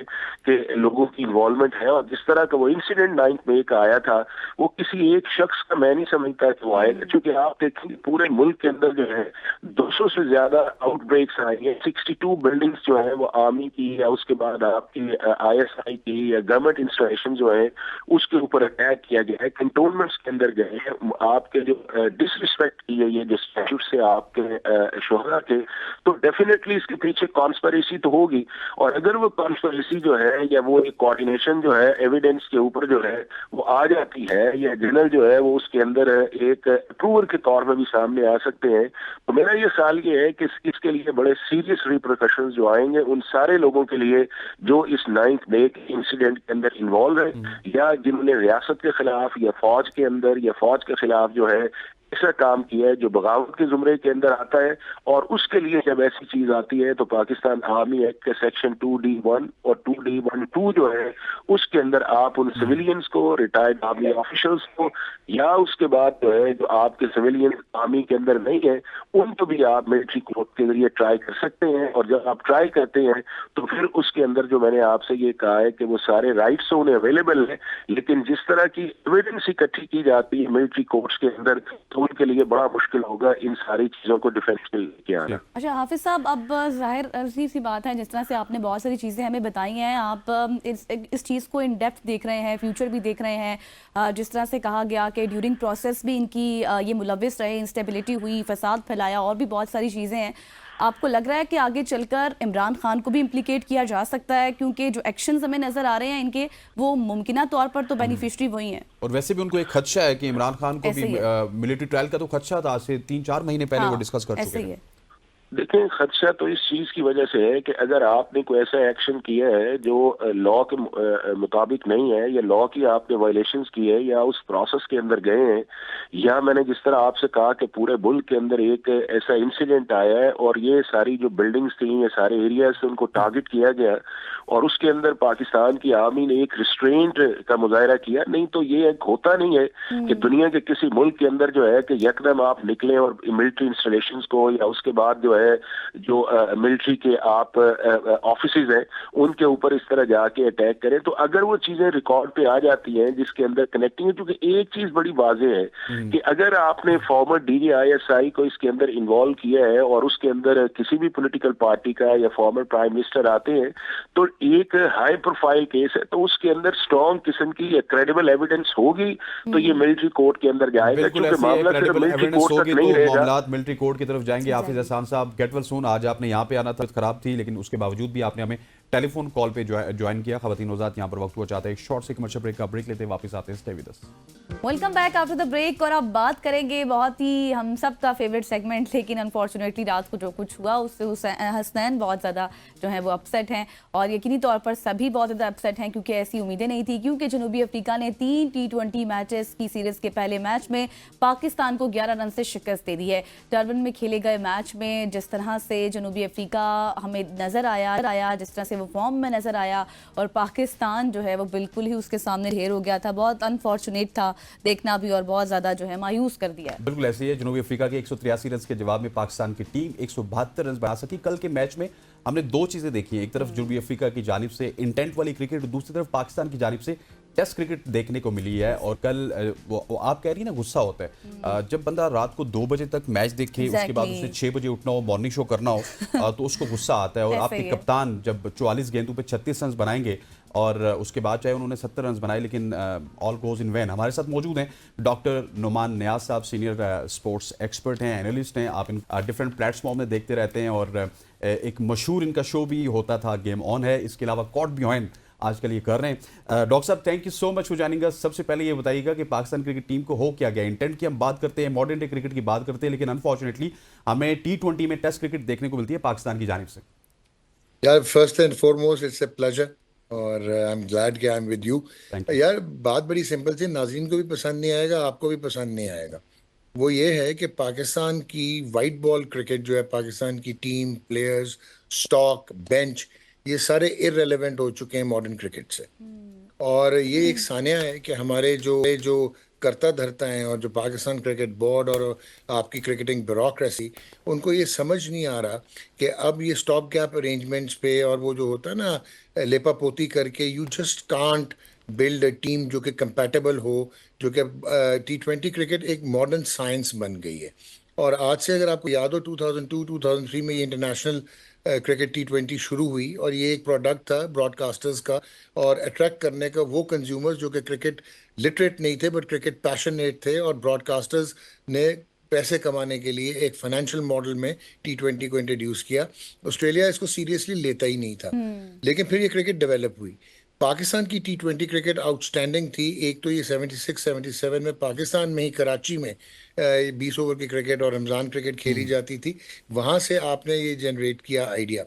कि लोगों की इन्वॉल्वमेंट है, और जिस तरह का वो इंसिडेंट 9th मई का आया था वो किसी एक शख्स का मैं नहीं समझता कि वो आएगा, क्योंकि आप देखेंगे पूरे मुल्क के अंदर जो है 200 से ज्यादा आउटब्रेक्स आए हैं, 62 बिल्डिंग्स जो है वो आर्मी की या उसके बाद आपकी ISI की या गवर्नमेंट इंस्टॉलेशन जो है उसके ऊपर अटैक किया गया है, कंटोनमेंट्स के अंदर गए हैं, आपके जो डिसरिस्पेक्ट की है ये जो स्टैट्यूट से आपके शोहरा के, तो डेफिनेटली इसके पीछे कॉन्स्पिरेसी तो होगी। और अगर वो कॉन्स्पिरेसी जो है या वो एक कोऑर्डिनेशन जो है एविडेंस के ऊपर जो है वो आ जाती है, या जनरल जो है वो उसके अंदर एक अप्रूवर के तौर पर भी सामने आ सकते हैं, तो मेरा ये ख्याल ये है कि इसके लिए बड़े सीरियस रिपरकशंस जो आएंगे उन सारे लोगों के लिए जो इस 9th मई के इंसिडेंट के अंदर इन्वॉल्व है, या जिन्होंने रियासत के खिलाफ या फौज के अंदर या फौज के खिलाफ जो है ऐसा काम किया है जो बगावत के जुमरे के अंदर आता है। और उसके लिए जब ऐसी चीज आती है तो पाकिस्तान आर्मी एक्ट के सेक्शन 2D1 और 2D12 जो है उसके अंदर आप उन सिविलियंस को, रिटायर्ड आर्मी ऑफिसर्स को, या उसके बाद जो है जो आपके सिविलियन आर्मी के अंदर नहीं है उनको भी आप मिलिट्री कोर्ट के जरिए ट्राई कर सकते हैं। और जब आप ट्राई करते हैं तो फिर उसके अंदर जो मैंने आपसे ये कहा है कि वो सारे राइट्स उन्हें अवेलेबल है, लेकिन जिस तरह की एविडेंस इकट्ठी की जाती है मिलिट्री कोर्ट्स के अंदर तो उनके लिए बड़ा मुश्किल होगा इन सारी चीजों को डिफेंस में लेके आना। अच्छा हाफिज साहब, अब जाहिर सी बात है, जिस तरह से आपने बहुत सारी चीज़ें हमें बताई हैं, आप इस चीज़ को इन डेप्थ देख रहे हैं, फ्यूचर भी देख रहे हैं, जिस तरह से कहा गया कि ड्यूरिंग प्रोसेस भी इनकी ये मुलविस रहे, इंस्टेबिलिटी हुई, फसाद फैलाया और भी बहुत सारी चीज़ें हैं। आपको लग रहा है कि आगे चलकर इमरान खान को भी इम्प्लीकेट किया जा सकता है, क्योंकि जो एक्शंस हमें नजर आ रहे हैं इनके, वो मुमकिना तौर पर तो बेनिफिशरी वही हैं। और वैसे भी उनको एक खदशा है कि इमरान खान को भी मिलिट्री ट्रायल का तो खदशा था, आज से 3-4 महीने पहले वो डिस्कस कर चुके हैं। देखें, खदशा तो इस चीज की वजह से है कि अगर आपने कोई ऐसा एक्शन किया है जो लॉ के मुताबिक नहीं है, या लॉ की आपने वायलेशंस की है, या उस प्रोसेस के अंदर गए हैं, या मैंने जिस तरह आपसे कहा कि पूरे मुल्क के अंदर एक ऐसा इंसिडेंट आया है और ये सारी जो बिल्डिंग्स थी, ये सारे एरियाज से उनको टारगेट किया गया और उसके अंदर पाकिस्तान की आर्मी ने एक रिस्ट्रेंट का मुजाहरा किया। नहीं तो ये एक होता नहीं है कि दुनिया के किसी मुल्क के अंदर जो है कि यकदम आप निकले और मिलिट्री इंस्टॉलेशंस को, या उसके बाद जो है जो मिलिट्री के आप ऑफिसेज हैं उनके ऊपर इस तरह जाके अटैक करें। तो अगर वो चीजें रिकॉर्ड पे आ जाती हैं जिसके अंदर कनेक्टिंग है, क्योंकि एक चीज बड़ी वाज़ेह है कि अगर आपने फॉर्मर DGISI को इसके अंदर इन्वॉल्व किया है और उसके अंदर किसी भी पॉलिटिकल पार्टी का या फॉर्मर प्राइम मिनिस्टर आते हैं तो एक हाई प्रोफाइल केस है, तो उसके अंदर स्ट्रॉन्ग किस्म की क्रेडिबल एविडेंस होगी तो ये मिलिट्री कोर्ट के अंदर जाएगा, क्योंकि मामला सिर्फ मिलिट्री कोर्ट तक नहीं रहेगा, मामलात मिलिट्री कोर्ट की तरफ जाएंगे। हाफिज एहसान साहब, गेट वेल सून। आज आपने यहाँ पे आना था, खराब थी, लेकिन उसके बावजूद भी आपने हमें टेलीफोन कॉल पे ज्वाइन किया। खवातीन औजात यहाँ पर वक्त हुआ चाहते हैं एक शॉर्ट से कमर्शियल ब्रेक का ब्रेक लेते हैं, वापस आते हैं, stay with us. Welcome back after the break. और अब बात करेंगे बहुत ही हम सब का फेवरेट सेगमेंट, लेकिन अनफॉर्चुनेटली रात को जो कुछ हुआ उससे हसनैन बहुत ज़्यादा जो है वो अपसेट हैं, और यकीनी तौर पर सभी बहुत ज़्यादा अपसेट हैं, क्योंकि ऐसी उम्मीदें नहीं थी। क्योंकि जनूबी अफ्रीका ने 3 T20 मैचेस की सीरीज़ के पहले मैच में पाकिस्तान को 11 रन से शिकस्त दे दी है। डरबन में खेले गए मैच में जिस तरह से जनूबी अफ्रीका हमें नज़र आया, जिस तरह से वो फॉर्म में नज़र आया, और पाकिस्तान जो है वो बिल्कुल ही उसके सामने ढेर हो गया था। बहुत अनफॉर्चुनेट था देखना भी, और बहुत ज़्यादा जो है मायूस कर दिया है। बिल्कुल ऐसे ही है। जनूबी अफ्रीका के 183 रन के जवाब में पाकिस्तान की टीम 172 रन बना सकी। कल के मैच में हमने दो चीजें देखी हैं, एक तरफ जनूबी अफ्रीका की जानिब से इंटेंट वाली क्रिकेट, दूसरी तरफ पाकिस्तान की जानिब से टेस्ट क्रिकेट देखने को मिली है। और कल वो आप कह रही है ना, गुस्सा होता है जब बंदा रात को 2 बजे तक मैच देखे, उसके बाद उसे 6 बजे उठना हो, मॉर्निंग शो करना हो, तो उसको गुस्सा आता है। और आपके कप्तान जब 44 गेंदों पे 36 रन बनाएंगे और उसके बाद चाहे उन्होंने 70 रन बनाए, लेकिन ऑल गोज इन वैन। हमारे साथ मौजूद हैं डॉक्टर नुमान नियाज साहब, सीनियर स्पोर्ट्स एक्सपर्ट हैं, एनालिस्ट हैं। आप इन डिफरेंट प्लेटफॉर्म में देखते रहते हैं, और एक मशहूर इनका शो भी होता था, गेम ऑन है। इसके अलावा कॉट बिहाइंड आजकल ये कर रहे हैं। डॉक्टर साहब, thank you so much for joining us. सबसे पहले ये बताइएगा कि पाकिस्तान क्रिकेट टीम को हो क्या गया? इंटेंट की हम बात करते हैं, मॉडर्न डे क्रिकेट की बात करते हैं, लेकिन अनफॉर्चुनेटली हमें T20 में टेस्ट क्रिकेट देखने को मिलती है पाकिस्तान की जानिब से। यार, first and foremost it's a pleasure, और आई एम ग्लैड कि आई एम विद यू। यार, बात बड़ी सिंपल थी, नाज़रीन को भी पसंद नहीं आएगा, आपको भी पसंद नहीं आएगा। वो ये है कि पाकिस्तान की वाइट बॉल क्रिकेट जो है, पाकिस्तान की टीम, प्लेयर्स, स्टॉक, बेंच, ये सारे इररेलेवेंट हो चुके हैं मॉडर्न क्रिकेट से। और ये एक सानिया है कि हमारे जो करता धरता हैं और जो पाकिस्तान क्रिकेट बोर्ड और आपकी क्रिकेटिंग ब्यूरोक्रेसी, उनको ये समझ नहीं आ रहा कि अब ये स्टॉप गैप अरेंजमेंट्स पे और वो जो होता है ना लेपा पोती करके, you just can't build a team जो कि कंपैटिबल हो, जो कि T20 क्रिकेट एक मॉडर्न साइंस बन गई है। और आज से अगर आपको याद हो 2002-2003 में ये इंटरनेशनल क्रिकेट T20 शुरू हुई, और ये एक प्रोडक्ट था ब्रॉडकास्टर्स का, और अट्रैक्ट करने का वो कंज्यूमर्स जो कि क्रिकेट लिटरेट नहीं थे बट क्रिकेट पैशनेट थे, और ब्रॉडकास्टर्स ने पैसे कमाने के लिए एक फाइनेंशियल मॉडल में T20 को इंट्रोड्यूस किया। ऑस्ट्रेलिया इसको सीरियसली लेता ही नहीं था, लेकिन फिर ये क्रिकेट डेवलप हुई। पाकिस्तान की T20 क्रिकेट आउटस्टैंडिंग थी। एक तो ये 76-77 में पाकिस्तान में ही कराची में 20 ओवर की क्रिकेट और रमज़ान क्रिकेट खेली जाती थी, वहाँ से आपने ये जनरेट किया आइडिया।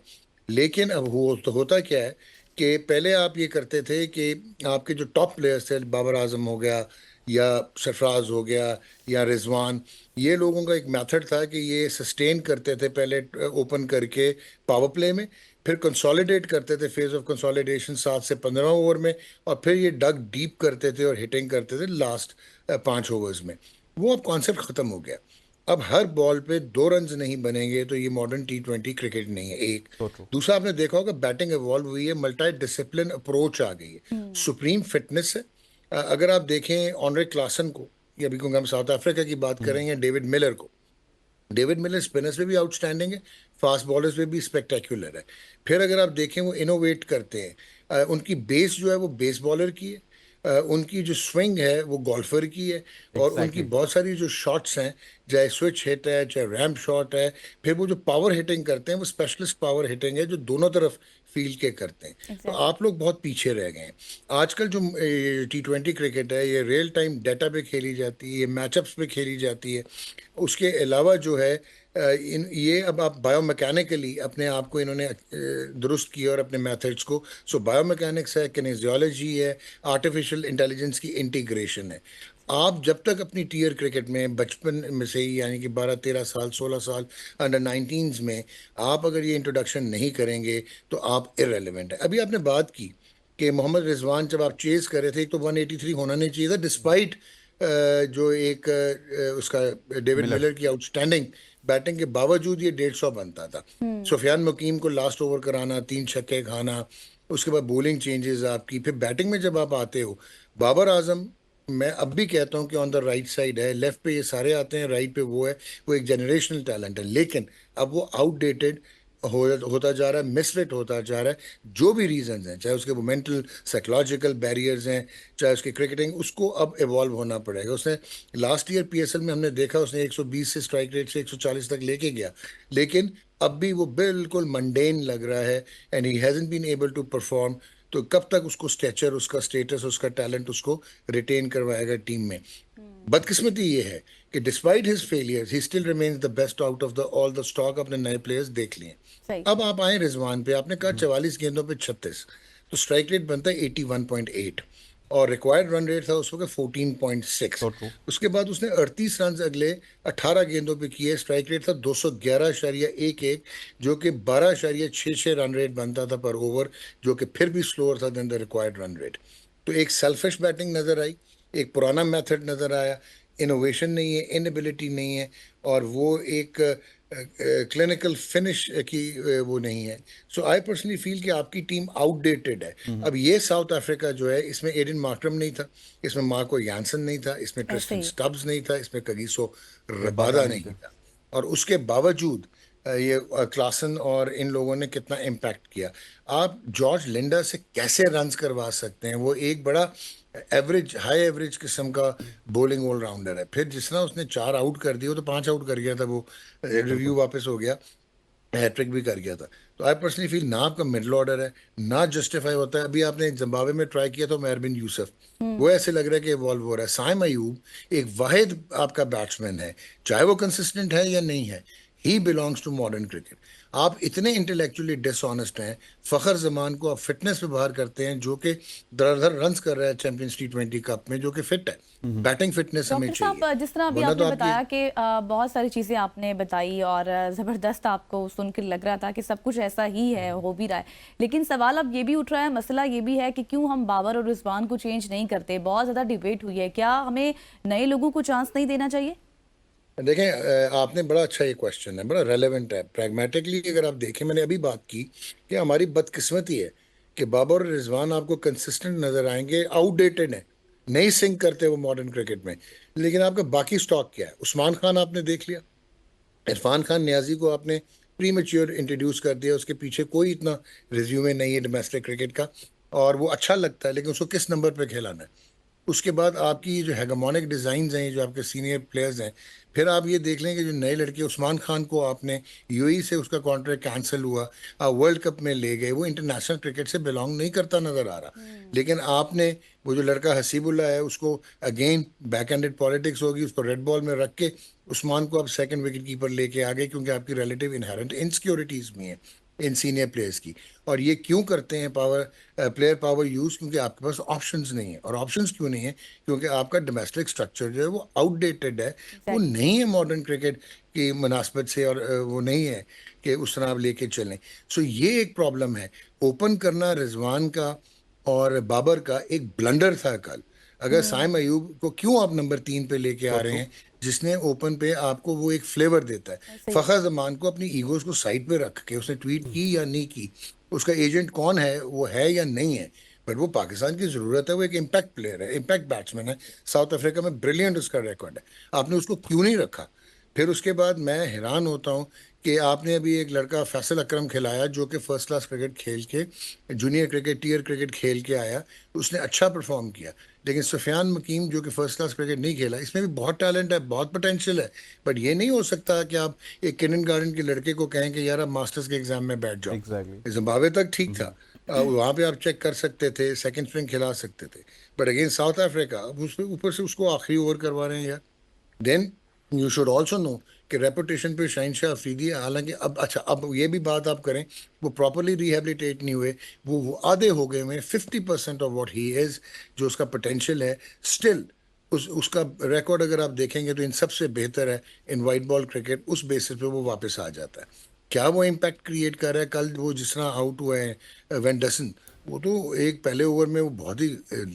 लेकिन अब होता क्या है कि पहले आप ये करते थे कि आपके जो टॉप प्लेयर्स थे, बाबर आजम हो गया या सरफराज हो गया या रिजवान, ये लोगों का एक मेथड था कि ये सस्टेन करते थे पहले ओपन करके पावर प्ले में, फिर कंसोलिडेट करते थे, फेज ऑफ कंसोलिडेशन 7 से 15 ओवर में, और फिर ये डग डीप करते थे और हिटिंग करते थे लास्ट 5 ओवर्स में। वो अब कॉन्सेप्ट खत्म हो गया। अब हर बॉल पे 2 रन नहीं बनेंगे तो ये मॉडर्न T20 क्रिकेट नहीं है। एक दूसरा, आपने देखा होगा बैटिंग इवॉल्व हुई है, मल्टी डिसिप्लिन अप्रोच आ गई है, सुप्रीम फिटनेस है। अगर आप देखें ऑनरे क्लासन को, या अभी क्योंकि हम साउथ अफ्रीका की बात करेंगे, डेविड मिलर को, डेविड मिलर स्पिनर्स पे भी आउटस्टैंडिंग है, फास्ट बॉलर्स पे भी स्पेक्टेकुलर है। फिर अगर आप देखें वो इनोवेट करते हैं, उनकी बेस जो है वो बेस बॉलर की है, उनकी जो स्विंग है वो गोल्फर की है, और उनकी बहुत सारी जो शॉट्स हैं, चाहे स्विच हिट है चाहे रैम्प शॉट है, फिर वो जो पावर हिटिंग करते हैं वो स्पेशलिस्ट पावर हिटिंग है जो दोनों तरफ फील्ड के करते हैं। तो आप लोग बहुत पीछे रह गए हैं। आजकल जो T20 क्रिकेट है ये रियल टाइम डाटा पे खेली जाती है, ये मैचअप्स पे खेली जाती है। उसके अलावा जो है ये अब आप बायोमैकेनिकली अपने आप को इन्होंने दुरुस्त किया और अपने मेथड्स को, सो बायोमैकेनिक्स है, किनेसियोलॉजी है, आर्टिफिशियल इंटेलिजेंस की इंटीग्रेशन है। आप जब तक अपनी टीयर क्रिकेट में बचपन में से ही, यानी कि 12-13 साल 16 साल अंडर-19s में आप अगर ये इंट्रोडक्शन नहीं करेंगे तो आप इररेलेवेंट है। अभी आपने बात की कि मोहम्मद रिजवान जब आप चेज कर रहे थे तो 183 होना नहीं चाहिए था, डिस्पाइट जो एक उसका डेविड मिलर की आउटस्टैंडिंग बैटिंग के बावजूद ये 150 बनता था। सुफियान मुकीम को लास्ट ओवर कराना, 3 छक्के खाना, उसके बाद बॉलिंग चेंजेस आपकी, फिर बैटिंग में जब आप आते हो, बाबर आजम मैं अब भी कहता हूँ कि ऑन द राइट साइड है, लेफ्ट पे ये सारे आते हैं, राइट पे वो है, वो एक जनरेशनल टैलेंट है, लेकिन अब वो आउटडेटेड होता जा रहा है, मिसफिट होता जा रहा है। जो भी रीजंस हैं, चाहे उसके वो मेंटल साइकोलॉजिकल बैरियर्स हैं, चाहे उसकी क्रिकेटिंग, उसको अब इवॉल्व होना पड़ेगा। उसने लास्ट ईयर PSL में हमने देखा उसने 120 से स्ट्राइक रेट से 140 तक लेके गया, लेकिन अब भी वो बिल्कुल मंडेन लग रहा है and he hasn't been able to perform. तो कब तक उसको स्टेचर, उसका स्टेटस, उसका टैलेंट उसको रिटेन करवाएगा टीम में? बदकिस्मती ये है कि despite his failures he still remains the best out of the all the stock. अपने नए प्लेयर्स देख लिए। अब आप आए रिजवान पे, आपने कहा 44 गेंदों पे 36, तो स्ट्राइक रेट बनता है 81.8 और रिक्वायर्ड रन रेट था उस वक्त 14.6। उसके बाद उसने 38 रन अगले 18 गेंदों पे किए, स्ट्राइक रेट था 211.11 जो कि 12.66 रन रेट बनता था पर ओवर, जो कि फिर भी स्लोअर था then the required run rate. तो एक सेल्फिश बैटिंग नजर आई, एक पुराना मेथड नजर आया, इनोवेशन नहीं है, इनएबिलिटी नहीं है, और वो एक क्लिनिकल फिनिश की वो नहीं है। सो आई पर्सनली फील कि आपकी टीम आउटडेटेड है। अब ये साउथ अफ्रीका जो है, इसमें एडन मार्क्रम नहीं था, इसमें मार्को यानसन नहीं था, इसमें ट्रिस्टन स्टब्स नहीं था, इसमें कगिसो रबादा नहीं था, और उसके बावजूद ये क्लासन और इन लोगों ने कितना इम्पैक्ट किया। आप जॉर्ज लिंडा से कैसे रन्स करवा सकते हैं? वो एक बड़ा एवरेज, हाई एवरेज किस्म का बॉलिंग ऑलराउंडर है। फिर जिस तरह उसने 4 आउट कर दिए, वो तो 5 आउट कर गया था, वो रिव्यू वापस हो गया, हैट्रिक भी कर गया था। तो आई पर्सनली फील ना आपका मिडल ऑर्डर है, ना जस्टिफाई होता है। अभी आपने जिम्बाब्वे में ट्राई किया तो मेहरबिन यूसुफ, वो ऐसे लग रहा है कि इवॉल्व हो रहा है। साइम अयूब एक वाहिद आपका बैट्समैन है, चाहे वो कंसिस्टेंट है या नहीं है, he belongs to modern cricket. आप इतने इंटेलेक्चुअली डिसऑनेस्ट हैं, फखर जमान को आप फिटनेस पे बाहर करते हैं, जो कि दरअसल रन्स कर रहा है चैंपियंस T20 कप में, जो कि फिट है, बैटिंग फिटनेस हमें चाहिए। साहब, जिस तरह अभी आपने बताया कि बहुत सारी चीज़ें आपने बताई और ज़बरदस्त आपको सुनकर लग रहा था कि सब कुछ ऐसा ही है, हो भी रहा है, लेकिन सवाल अब ये भी उठ रहा है, मसला ये भी है कि क्यों हम बाबर और रिजवान को चेंज नहीं करते? बहुत ज़्यादा डिबेट हुई है, क्या हमें नए लोगों को चांस नहीं देना चाहिए? देखें, आपने बड़ा अच्छा ये क्वेश्चन है, बड़ा रेलेवेंट है। प्रैग्मेटिकली अगर आप देखें, मैंने अभी बात की कि हमारी बदकिस्मती है कि बाबर और रिजवान आपको कंसिस्टेंट नजर आएंगे, आउटडेटेड है, नहीं सिंक करते वो मॉडर्न क्रिकेट में, लेकिन आपका बाकी स्टॉक क्या है? उस्मान खान आपने देख लिया, इरफान खान नियाजी को आपने प्री मैच्योर इंट्रोड्यूस कर दिया, उसके पीछे कोई इतना रिज्यूमे नहीं है डोमेस्टिक क्रिकेट का, और वो अच्छा लगता है, लेकिन उसको किस नंबर पे खिलाना है? उसके बाद आपकी ये जो हेगमोनिक डिज़ाइंस हैं, जो आपके सीनियर प्लेयर्स हैं, फिर आप ये देख लें कि जो नए लड़के, उस्मान खान को आपने UAE से उसका कॉन्ट्रैक्ट कैंसिल हुआ, आप वर्ल्ड कप में ले गए, वो इंटरनेशनल क्रिकेट से बिलोंग नहीं करता नज़र आ रहा। लेकिन आपने वो जो लड़का हसीबुल्ला है, उसको अगेन बैक एंडेड पॉलिटिक्स होगी, उसको रेड बॉल में रख के उस्मान को आप सेकंड विकेट कीपर लेके आ गए, क्योंकि आपकी रिलेटिव इनहेरेंट इनसिक्योरिटीज़ भी हैं। इन सीनियर प्लेयर्स की। और ये क्यों करते हैं प्लेयर पावर यूज? क्योंकि आपके पास ऑप्शंस नहीं है। और ऑप्शंस क्यों नहीं है? क्योंकि आपका डोमेस्टिक स्ट्रक्चर जो है वो आउटडेटेड है, वो नहीं है मॉडर्न क्रिकेट की मुनासबत से, और वो नहीं है कि उस तरह आप लेके चलें। सो ये एक प्रॉब्लम है। ओपन करना रिजवान का और बाबर का एक ब्लंडर था कल। अगर साइम अयूब को क्यों आप नंबर 3 पे लेके आ रहे हैं, जिसने ओपन पे आपको वो एक फ्लेवर देता है। फखर जमान को अपनी ईगोज को साइड पे रख के उसने ट्वीट की या नहीं की, उसका एजेंट कौन है, वो है या नहीं है, बट वो पाकिस्तान की जरूरत है। वो एक इम्पैक्ट प्लेयर है, इम्पैक्ट बैट्समैन है। साउथ अफ्रीका में ब्रिलियंट उसका रिकॉर्ड है। आपने उसको क्यों नहीं रखा? फिर उसके बाद मैं हैरान होता हूँ कि आपने अभी एक लड़का फैसल अकरम खिलाया जो कि फर्स्ट क्लास क्रिकेट खेल के, जूनियर क्रिकेट, टीयर क्रिकेट खेल के आया, उसने अच्छा परफॉर्म किया। लेकिन सुफियान मकीम जो कि फर्स्ट क्लास क्रिकेट नहीं खेला, इसमें भी बहुत टैलेंट है, बहुत पोटेंशियल है। बट ये नहीं हो सकता कि आप एक किंडरगार्टन के लड़के को कहें कि यार आप मास्टर्स के एग्जाम में बैठ जाओ। Exactly. जिम्बाब्वे तक ठीक था, वहाँ पे आप चेक कर सकते थे, सेकंड स्ट्रिंग खिला सकते थे। बट अगेन साउथ अफ्रीका, उसमें ऊपर से उसको आखिरी ओवर करवा रहे हैं यार। Then you should also know कि रेपुटेशन पे शहनशाह अफरीदी है। हालांकि अब अच्छा, अब ये भी बात आप करें, वो प्रॉपरली रिहेबिलिटेट नहीं हुए, वो आधे हो गए हुए। 50% ऑफ व्हाट ही इज, जो उसका पोटेंशियल है, स्टिल उसका रिकॉर्ड अगर आप देखेंगे तो इन सबसे बेहतर है इन वाइट बॉल क्रिकेट। उस बेसिस पे वो वापस आ जाता है। क्या वो इम्पैक्ट क्रिएट कर रहा है? कल वो जिस तरह आउट हुआ है वेंडरसन, वो तो एक पहले ओवर में वो बहुत ही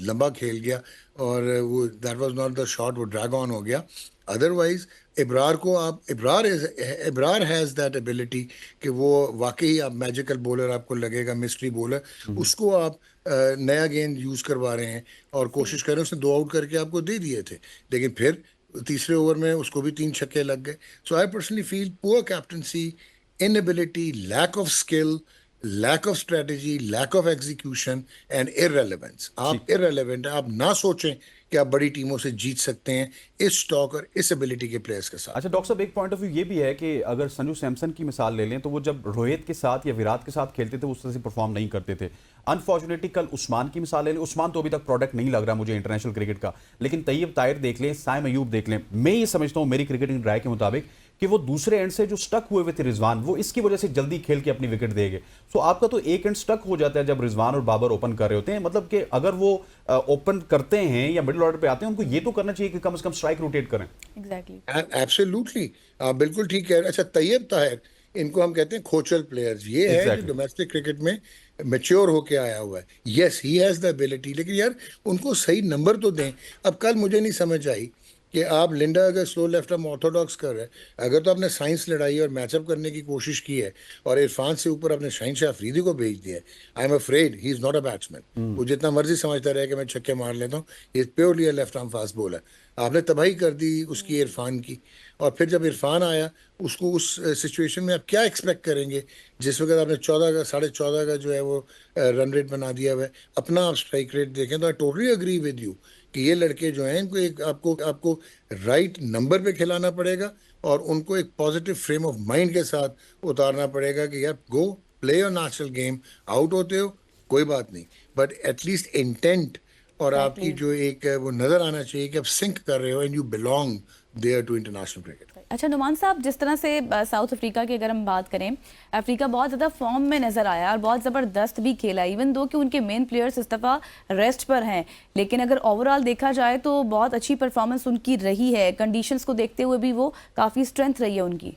लंबा खेल गया, और वो that was not the shot, वो ड्रैग ऑन हो गया। अदरवाइज इब्रार को आप, इब्रार हैज़ दैट एबिलिटी कि वो वाकई आप मैजिकल बॉलर आपको लगेगा, मिस्ट्री बॉलर। उसको आप नया गेंद यूज़ करवा रहे हैं और कोशिश कर रहे हैं। उसने 2 आउट करके आपको दे दिए थे, लेकिन फिर तीसरे ओवर में उसको भी 3 छक्के लग गए। So I personally feel poor captaincy, inability, lack of skill, lack of strategy, lack of execution and irrelevance. आप इररेलेवेंट हैं। आप ना सोचें कि आप बड़ी टीमों से जीत सकते हैं इस स्टॉक और इस एबिलिटी के प्लेयर्स के साथ। अच्छा डॉक्टर साहब, एक पॉइंट ऑफ व्यू ये भी है कि अगर संजू सैमसन की मिसाल ले लें तो वो जब रोहित के साथ या विराट के साथ खेलते थे उस तरह से परफॉर्म नहीं करते थे। अनफॉर्चुनेटली कल उस्मान की मिसाल ले लें, उस्मान तो अभी तक प्रोडक्ट नहीं लग रहा मुझे इंटरनेशनल क्रिकेट का, लेकिन तैयब ताहिर देख लें, साइम अयूब देख लें, मैं ये समझता हूँ मेरी क्रिकेटिंग राय के मुताबिक कि वो दूसरे एंड से जो स्टक हुए थे रिजवान, वो इसकी वजह से जल्दी खेल के अपनी विकेट देंगे। सो आपका तो एक एंड स्टक हो जाता है जब रिजवान और बाबर ओपन कर रहे होते हैं। मतलब कि अगर वो ओपन करते हैं या मिडिल ऑर्डर पे आते हैं, उनको ये तो करना चाहिए कि कम से कम स्ट्राइक रोटेट करें। एग्जैक्टली, एब्सोल्युटली, आप बिल्कुल ठीक कह रहे हैं। अच्छा, तैयब ताहिर, इनको हम कहते हैं खोचल प्लेयर्स। ये है जो डोमेस्टिक क्रिकेट में मैच्योर होके आया हुआ है। Yes, he has the ability, लेकिन यार उनको सही नंबर तो दें। अब कल मुझे नहीं समझ आई कि आप लिंडा अगर स्लो लेफ्ट आर्म ऑर्थोडॉक्स कर रहे हैं, अगर तो आपने साइंस लड़ाई और मैचअप करने की कोशिश की है और इरफान से ऊपर आपने शहनशाह अफरीदी को भेज दिया है, I am afraid he is not a batsman. वो जितना मर्जी समझता रहे कि मैं छक्के मार लेता हूँ, ये purely left arm fast bowler. आपने तबाही कर दी उसकी, इरफान की। और फिर जब इरफान आया, उसको उस सिचुएशन में आप क्या एक्सपेक्ट करेंगे जिस वक्त आपने 14 का 14.5 का जो है वो रन रेट बना दिया हुआ है। अपना आप स्ट्राइक रेट देखें तो I totally agree with you कि ये लड़के जो हैं इनको एक आपको राइट नंबर पे खिलाना पड़ेगा और उनको एक पॉजिटिव फ्रेम ऑफ माइंड के साथ उतारना पड़ेगा कि यार go play your natural game. Out होते हो कोई बात नहीं, बट एटलीस्ट इंटेंट और आपकी जो एक वो नजर आना चाहिए कि आप सिंक कर रहे हो and you belong there to international cricket. अच्छा नुमान साहब, जिस तरह से साउथ अफ्रीका की अगर हम बात करें, अफ्रीका बहुत ज़्यादा फॉर्म में नज़र आया और बहुत ज़बरदस्त भी खेला, इवन दो कि उनके मेन प्लेयर्स इस दफ़ा रेस्ट पर हैं, लेकिन अगर ओवरऑल देखा जाए तो बहुत अच्छी परफॉर्मेंस उनकी रही है। कंडीशंस को देखते हुए भी वो काफ़ी स्ट्रेंथ रही है उनकी।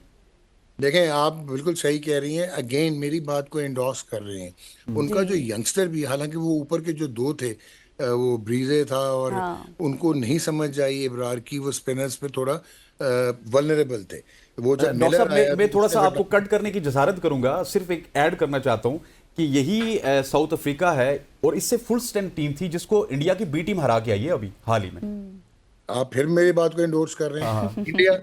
देखें, आप बिल्कुल सही कह रही हैं, अगेन मेरी बात को एंडोर्स कर रहे हैं। उनका जो यंगस्टर भी, हालांकि वो ऊपर के जो 2 थे, वो ब्रीजे था और उनको नहीं समझ आई इब्रार की, वो स्पिनर्स पे थोड़ा वल्नरेबल थे। वो जब डॉक्टर साहब, मैं थोड़ा सा आपको कट करने की जसारत करूंगा, सिर्फ एक ऐड करना चाहता हूं कि यही साउथ अफ्रीका है और इससे फुल स्ट्रेंथ टीम थी जिसको इंडिया की बी टीम हरा के आई है अभी हाल ही में। आप फिर मेरी बात को एंडोर्स कर रहे हैं। इंडिया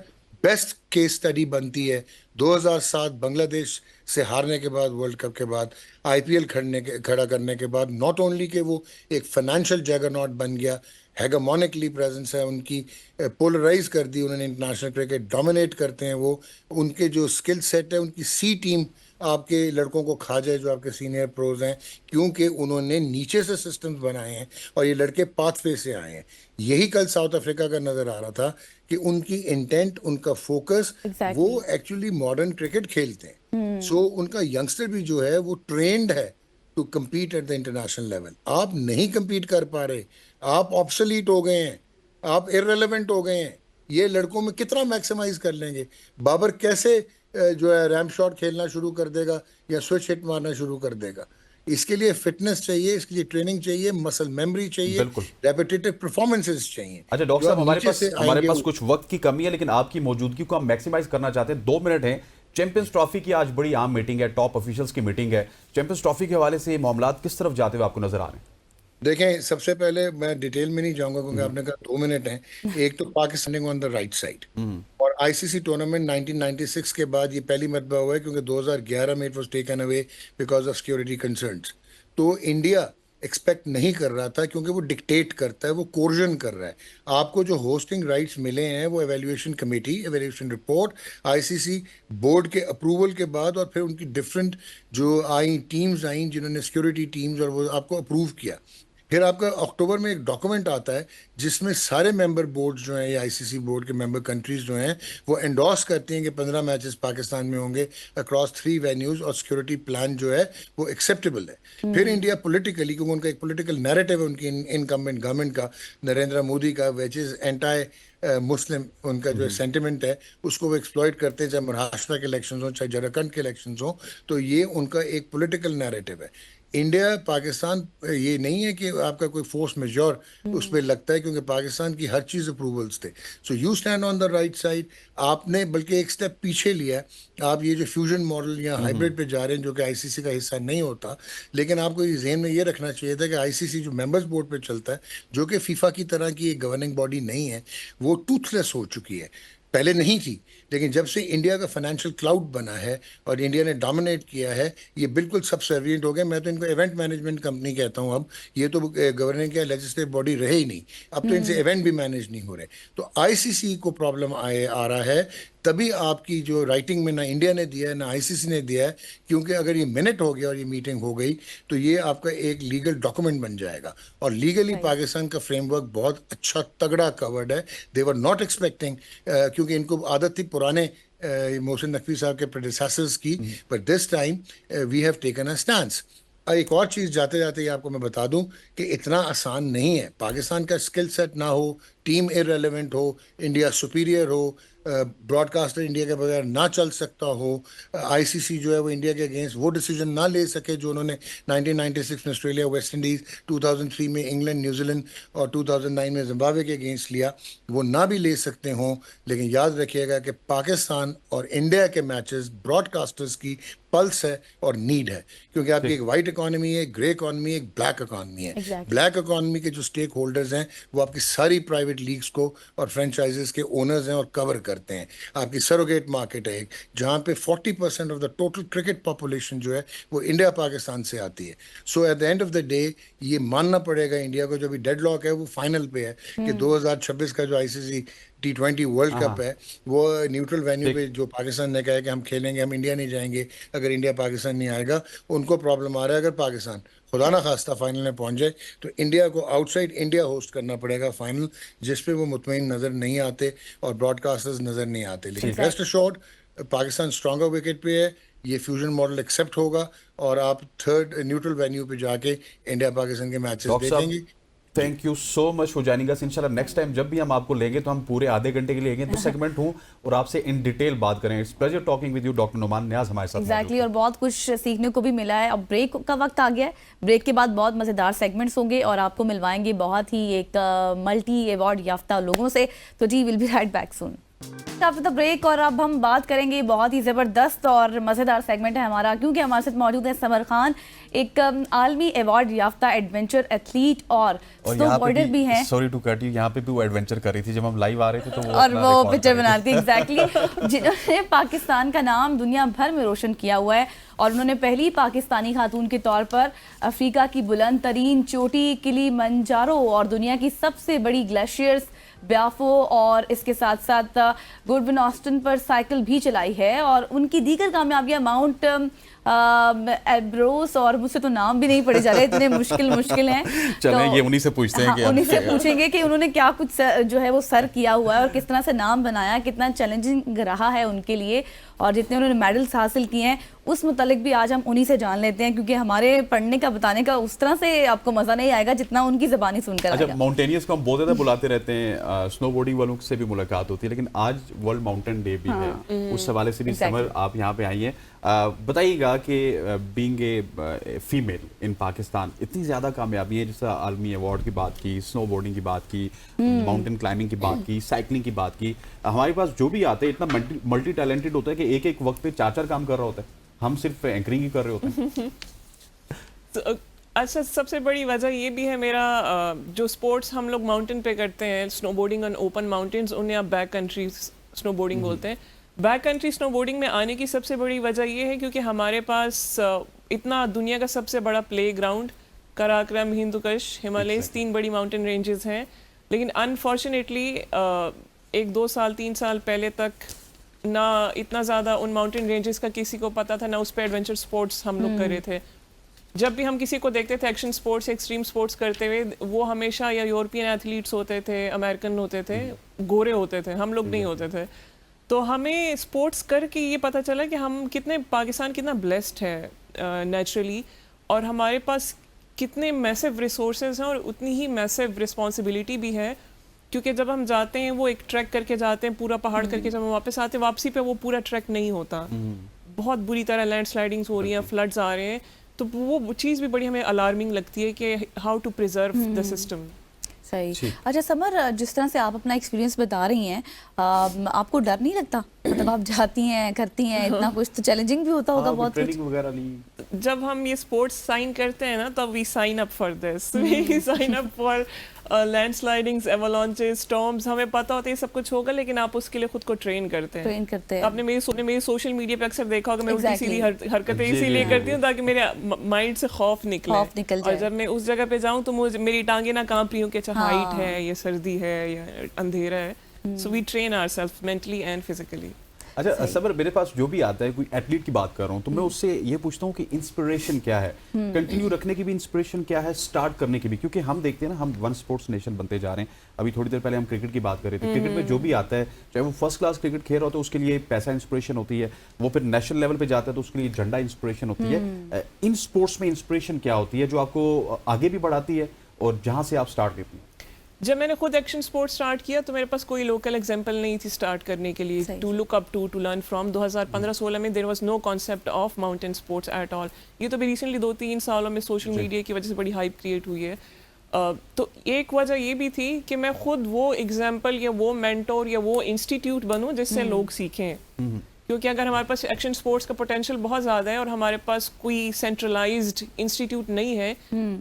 बेस्ट केस स्टडी बनती है 2007 बांग्लादेश से हारने के बाद, वर्ल्ड कप के बाद, आईपीएल खड़ा करने के बाद। नॉट ओनली कि वो एक फाइनेंशियल जगरनॉट बन गया, हेगेमोनिकली प्रेजेंस है उनकी, पोलराइज कर दी उन्होंने इंटरनेशनल क्रिकेट, डोमिनेट करते हैं वो। उनके जो स्किल सेट है, उनकी सी टीम आपके लड़कों को खा जाए जो आपके सीनियर प्रोज हैं, क्योंकि उन्होंने नीचे से सिस्टम्स बनाए हैं और ये लड़के पाथवे से आए हैं। यही कल साउथ अफ्रीका का नजर आ रहा था कि उनकी इंटेंट, उनका फोकस, वो एक्चुअली मॉडर्न क्रिकेट खेलते हैं। सो उनका यंगस्टर भी जो है वो ट्रेंड है to compete at the international level. आप नहीं कम्पीट कर पा रहे, आप ऑब्सोलीट हो गए हैं, आप इररेलेवेंट हो गए हैं, ये लड़कों में कितना मैक्सिमाइज कर लेंगे? बाबर कैसे जो है रैम शॉट खेलना शुरू कर देगा या स्विच हिट मारना शुरू कर देगा? इसके लिए फिटनेस चाहिए, इसके लिए ट्रेनिंग चाहिए, मसल मेमोरी चाहिए, बिल्कुल। रेपिटेटिव परफॉर्मेंसेस चाहिए। अच्छा डॉक्टर जो साहब, आप हमारे नीचे पास से हमारे आएंगे पास कुछ वक्त की कमी है, लेकिन आपकी मौजूदगी को हम मैक्सिमाइज करना चाहते हैं। 2 मिनट हैं। चैंपियंस ट्रॉफी की आज बड़ी आम मीटिंग है, टॉप ऑफिशियल्स की मीटिंग है। चैंपियंस ट्रॉफी के हवाले से ये मामलात किस तरफ जाते हुए आपको नजर आ रहे हैं? देखें, सबसे पहले मैं डिटेल में नहीं जाऊंगा क्योंकि आपने कहा 2 मिनट हैं। एक तो Pakistan on the right side, और आईसीसी टूर्नामेंट 1996 के बाद ये पहली मरतबा हुआ है क्योंकि 2011 में it was taken away because of security concerns. तो इंडिया एक्सपेक्ट नहीं कर रहा था क्योंकि वो डिक्टेट करता है, वो कोर्जन कर रहा है। आपको जो होस्टिंग राइट्स मिले हैं वो evaluation committee, evaluation report, ICC board के अप्रूवल के बाद, और फिर उनकी डिफरेंट जो आई टीम्स आई जिन्होंने सिक्योरिटी टीम्स, और वो आपको अप्रूव किया। फिर आपका अक्टूबर में एक डॉक्यूमेंट आता है जिसमें सारे मेंबर बोर्ड जो हैं या आईसीसी बोर्ड के मेंबर कंट्रीज जो हैं वो एंडोर्स करते हैं कि 15 मैचेस पाकिस्तान में होंगे अक्रॉस 3 वेन्यूज, और सिक्योरिटी प्लान जो है वो एक्सेप्टेबल है। फिर इंडिया पॉलिटिकली, क्योंकि उनका एक पॉलिटिकल नैरेटिव है उनकी इनकम्बेंट गवर्नमेंट का, नरेंद्र मोदी का, विच इज एंटाई मुस्लिम उनका जो सेंटिमेंट है, उसको वो एक्सप्लॉइट करते हैं, चाहे महाराष्ट्र के इलेक्शंस हो, चाहे झारखंड के इलेक्शंस हो। तो ये उनका एक पॉलिटिकल नैरेटिव है। इंडिया पाकिस्तान ये नहीं है कि आपका कोई फोर्स मेजोर उस पर लगता है, क्योंकि पाकिस्तान की हर चीज़ अप्रूवल्स थे। So you stand on the right side. आपने बल्कि एक स्टेप पीछे लिया। आप ये जो फ्यूजन मॉडल या हाइब्रिड पे जा रहे हैं जो कि आईसीसी का हिस्सा नहीं होता, लेकिन आपको ये ज़हन में ये रखना चाहिए था कि आईसीसी जो मेंबर्स बोर्ड पे चलता है, जो कि फीफा की तरह की एक गवर्निंग बॉडी नहीं है, वो टूथलेस हो चुकी है। पहले नहीं थी, लेकिन जब से इंडिया का फाइनेंशियल क्लाउड बना है और इंडिया ने डोमिनेट किया है, ये बिल्कुल सबसर्विएंट हो गए। मैं तो इनको इवेंट मैनेजमेंट कंपनी कहता हूँ अब। ये तो गवर्निंग या लेजिस्लेटिव बॉडी रहे ही नहीं, अब तो इनसे इवेंट भी मैनेज नहीं हो रहे। तो आईसीसी को प्रॉब्लम आ रहा है, तभी आपकी जो राइटिंग में ना इंडिया ने दिया है ना आईसीसी ने दिया है, क्योंकि अगर ये मिनट हो गया और ये मीटिंग हो गई तो ये आपका एक लीगल डॉक्यूमेंट बन जाएगा। और लीगली पाकिस्तान का फ्रेमवर्क बहुत अच्छा तगड़ा कवर्ड है। दे वर नॉट एक्सपेक्टिंग, क्योंकि इनको आदत थी पुराने मोहसिन नकवी साहब के प्रेडिसेसर्स की, but this time we have taken a stand. एक और चीज़ जाते जाते ही आपको मैं बता दूं कि इतना आसान नहीं है। पाकिस्तान का स्किल सेट ना हो, टीम इररेलेवेंट हो, इंडिया सुपीरियर हो, ब्रॉडकास्टर इंडिया के बगैर ना चल सकता हो, आईसीसी जो है वो इंडिया के अगेंस्ट वो डिसीजन ना ले सके जो उन्होंने 1996 में ऑस्ट्रेलिया, वेस्ट इंडीज़, 2003 में इंग्लैंड, न्यूजीलैंड और 2009 में जिम्बाब्वे के अगेंस्ट लिया, वो ना भी ले सकते हों। लेकिन याद रखिएगा कि पाकिस्तान और इंडिया के मैचेस ब्रॉडकास्टर्स की पल्स है और नीड है, क्योंकि आपकी एक वाइट इकॉनमी है, ग्रे इकॉनमी है, एक ब्लैक इकॉनमी है। ब्लैक इकॉनमी के जो स्टेक होल्डर्स हैं वो आपकी सारी प्राइवेट लीग्स को और फ्रेंचाइजेस के ओनर्स हैं और कवर करते हैं। आपकी सरोगेट मार्केट है जहां पे 40% off the total cricket population जो है वो इंडिया पाकिस्तान से आती है। So at the end of the day ये मानना पड़ेगा इंडिया को, जो भी डेडलॉक है वो फाइनल पे है कि 2026 का जो आईसीसी T20 वर्ल्ड कप है वो न्यूट्रल वेन्यू पे जो पाकिस्तान ने कहा है कि हम खेलेंगे, हम इंडिया नहीं जाएंगे अगर इंडिया पाकिस्तान नहीं आएगा। उनको प्रॉब्लम आ रहा है अगर पाकिस्तान खुदा ना खास्ता फाइनल में पहुंच जाए तो इंडिया को आउटसाइड इंडिया होस्ट करना पड़ेगा फाइनल, जिस पे वो मुतमईन नज़र नहीं आते और ब्रॉडकास्टर्स नज़र नहीं आते। लेकिन rest assured Pakistan stronger wicket पे है, ये फ्यूजन मॉडल एक्सेप्ट होगा और आप थर्ड न्यूट्रल वेन्यू पे जाके इंडिया पाकिस्तान के मैचेस देखेंगे। Thank you so much for joining us. इंशाल्लाह नेक्स्ट टाइम जब भी हम आपको लेंगे तो हम पूरे आधे घंटे के लिए लेंगे तो सेगमेंट हूँ और आपसे इन डिटेल बात करें। It's pleasure talking with you doctor Numan Niaz हमारे साथ। एग्जैक्टली और बहुत कुछ सीखने को भी मिला है। अब ब्रेक का वक्त आ गया है, ब्रेक के बाद बहुत मज़ेदार सेगमेंट्स होंगे और आपको मिलवाएंगे बहुत ही एक मल्टी अवार्ड याफ्ता लोगों से। तो जी will be right back soon after the break. और अब हम बात करेंगे, बहुत ही ज़बरदस्त और मज़ेदार सेगमेंट है हमारा, क्योंकि हमारे साथ मौजूद है समर खान, एक आलमी अवार्ड याफ्ता एडवेंचर एथलीट और स्नोबोर्डर भी हैं। सॉरी टू कट यू, यहाँ पे भी वो एडवेंचर कर रही थी जब हम लाइव आ रहे थे तो और वो पिक्चर बना रही थी एग्जैक्टली, जिन्होंने पाकिस्तान का नाम दुनिया भर में रोशन किया हुआ है। और उन्होंने पहली पाकिस्तानी खातून के तौर पर अफ्रीका की बुलंद तरीन चोटी किलिमंजारो और दुनिया की सबसे बड़ी ग्लेशियर्स ब्याफो और इसके साथ साथ गुडविन ऑस्टन पर साइकिल भी चलाई है। और उनकी दीगर कामयाबियां माउंट एब्रोस और मुझसे तो नाम भी नहीं पढ़े जा रहे, इतने मुश्किल हैं। चलें ये उन्हीं से पूछते हैं कि उन्हीं से पूछेंगे कि उन्होंने क्या कुछ जो है वो सर किया हुआ है और किस तरह से नाम बनाया, कितना चैलेंजिंग रहा है उनके लिए, और जितने उन्होंने मेडल्स हासिल किए हैं उस मुतालिक भी आज हम उन्हीं से जान लेते हैं, क्योंकि हमारे पढ़ने का बताने का उस तरह से आपको मजा नहीं आएगा जितना उनकी ज़बानी सुनकर अच्छा, आएगा। माउंटेनियर्स को हम बहुत ज़्यादा बुलाते रहते हैं, स्नो बोर्डिंग वालों से भी मुलाकात होती है, लेकिन आज वर्ल्ड माउंटेन डे भी है, उस हवाले से भी समर आप यहाँ पे आई हैं, बताइएगा कि बीइंग ए फीमेल इन पाकिस्तान इतनी ज़्यादा कामयाबी है, जैसा आलमी अवार्ड की बात की, स्नो बोर्डिंग की बात की, माउंटेन क्लाइंबिंग की बात की, साइकिलिंग की बात की, हमारे पास जो भी आते हैं इतना मल्टी टैलेंटेड होता है कि एक एक वक्त पे 4-4 काम कर रहा होता है, हम सिर्फ एंकरिंग ही कर रहे होते हैं। तो अच्छा, सबसे बड़ी वजह ये भी है मेरा जो स्पोर्ट्स हम लोग माउंटेन पे करते हैं, स्नोबोर्डिंग ऑन ओपन माउंटेन्स, उन्हें आप बैक कंट्री स्नोबोर्डिंग बोलते हैं। बैक कंट्री स्नोबोर्डिंग में आने की सबसे बड़ी वजह ये है क्योंकि हमारे पास इतना दुनिया का सबसे बड़ा play ground, Karakoram, Hindu Kush, Himalayas, 3 बड़ी माउंटेन रेंजेस हैं, लेकिन अनफॉर्चुनेटली 1-2 साल 3 साल पहले तक ना इतना ज़्यादा उन माउंटेन रेंजेस का किसी को पता था, ना उस पर एडवेंचर स्पोर्ट्स हम लोग कर रहे थे। जब भी हम किसी को देखते थे एक्शन स्पोर्ट्स, एक्सट्रीम स्पोर्ट्स करते हुए, वो हमेशा या यूरोपियन एथलीट्स होते थे, अमेरिकन होते थे, गोरे होते थे, हम लोग नहीं होते थे। तो हमें स्पोर्ट्स करके ये पता चला कि हम पाकिस्तान कितना ब्लेस्ड है नेचुरली, और हमारे पास कितने मैसिव रिसोर्सेज हैं और उतनी ही मैसिव रिस्पॉन्सिबिलिटी भी है, क्योंकि जब हम जाते हैं वो एक ट्रैक करके जाते हैं, पूरा पहाड़ करके जब हम वापस आते हैं, वापसी पे वो पूरा ट्रैक नहीं होता, बहुत बुरी तरह लैंडस्लाइडिंग्स हो रही हैं, फ्लड्स आ रहे हैं, तो वो चीज़ भी बड़ी हमें अलार्मिंग लगती है कि how to preserve the system. सही। अच्छा समर, जिस तरह से आप अपना एक्सपीरियंस बता रही हैं, आपको डर नहीं लगता? मतलब आप जाती हैं, करती हैं, इतना कुछ तो चैलेंजिंग भी होता होगा बहुत कुछ। वगैरह नहीं, जब हम ये स्पोर्ट्स साइन करते हैं ना, तब we sign up for this, we sign up for landslidings, avalanches, storms, हमें पता होता है ये सब कुछ होगा, लेकिन आप उसके लिए खुद को ट्रेन करते हैं। आपने मेरी सोशल मीडिया पे अक्सर देखा होगा, मैं उल्टी सीधी हरकतें इसीलिए करती हूँ ताकि मेरे माइंड से खौफ निकले, और जब मैं उस जगह पे जाऊँ तो मेरी टांगे ना कांप रही हूँ कि अच्छा हाइट है या सर्दी है या अंधेरा है, so we train ourselves mentally and physically. अच्छा सबर, मेरे पास जो भी आता है, कोई एथलीट की बात कर रहा हूँ, तो मैं उससे ये पूछता हूँ कि इंस्पिरेशन क्या है, कंटिन्यू रखने की भी इंस्पिरेशन क्या है, स्टार्ट करने की भी, क्योंकि हम देखते हैं ना, हम वन स्पोर्ट्स नेशन बनते जा रहे हैं। अभी थोड़ी देर पहले हम क्रिकेट की बात कर रहे थे, क्रिकेट में जो भी आता है, चाहे वो फर्स्ट क्लास क्रिकेट खेल रहा होता है, उसके लिए पैसा इंस्पिरेशन होती है, वो फिर नेशनल लेवल पे जाता है तो उसके लिए झंडा इंस्पिरेशन होती है। इन स्पोर्ट्स में इंस्पिरेशन क्या होती है जो आपको आगे भी बढ़ाती है और जहाँ से आप स्टार्ट करती हैं? जब मैंने खुद एक्शन स्पोर्ट्स स्टार्ट किया तो मेरे पास कोई लोकल एग्जांपल नहीं थी स्टार्ट करने के लिए, to look up to learn from. 2015-16 में there was no concept of mountain sports at all. ये तो भी रिसेंटली 2-3 सालों में सोशल मीडिया की वजह से बड़ी हाइप क्रिएट हुई है। तो एक वजह ये भी थी कि मैं खुद वो एग्जाम्पल या वो मेंटोर या वो इंस्टीट्यूट बनूं जिससे लोग सीखें, क्योंकि अगर हमारे पास एक्शन स्पोर्ट्स का पोटेंशियल बहुत ज़्यादा है और हमारे पास कोई सेंट्रलाइज्ड इंस्टीट्यूट नहीं है,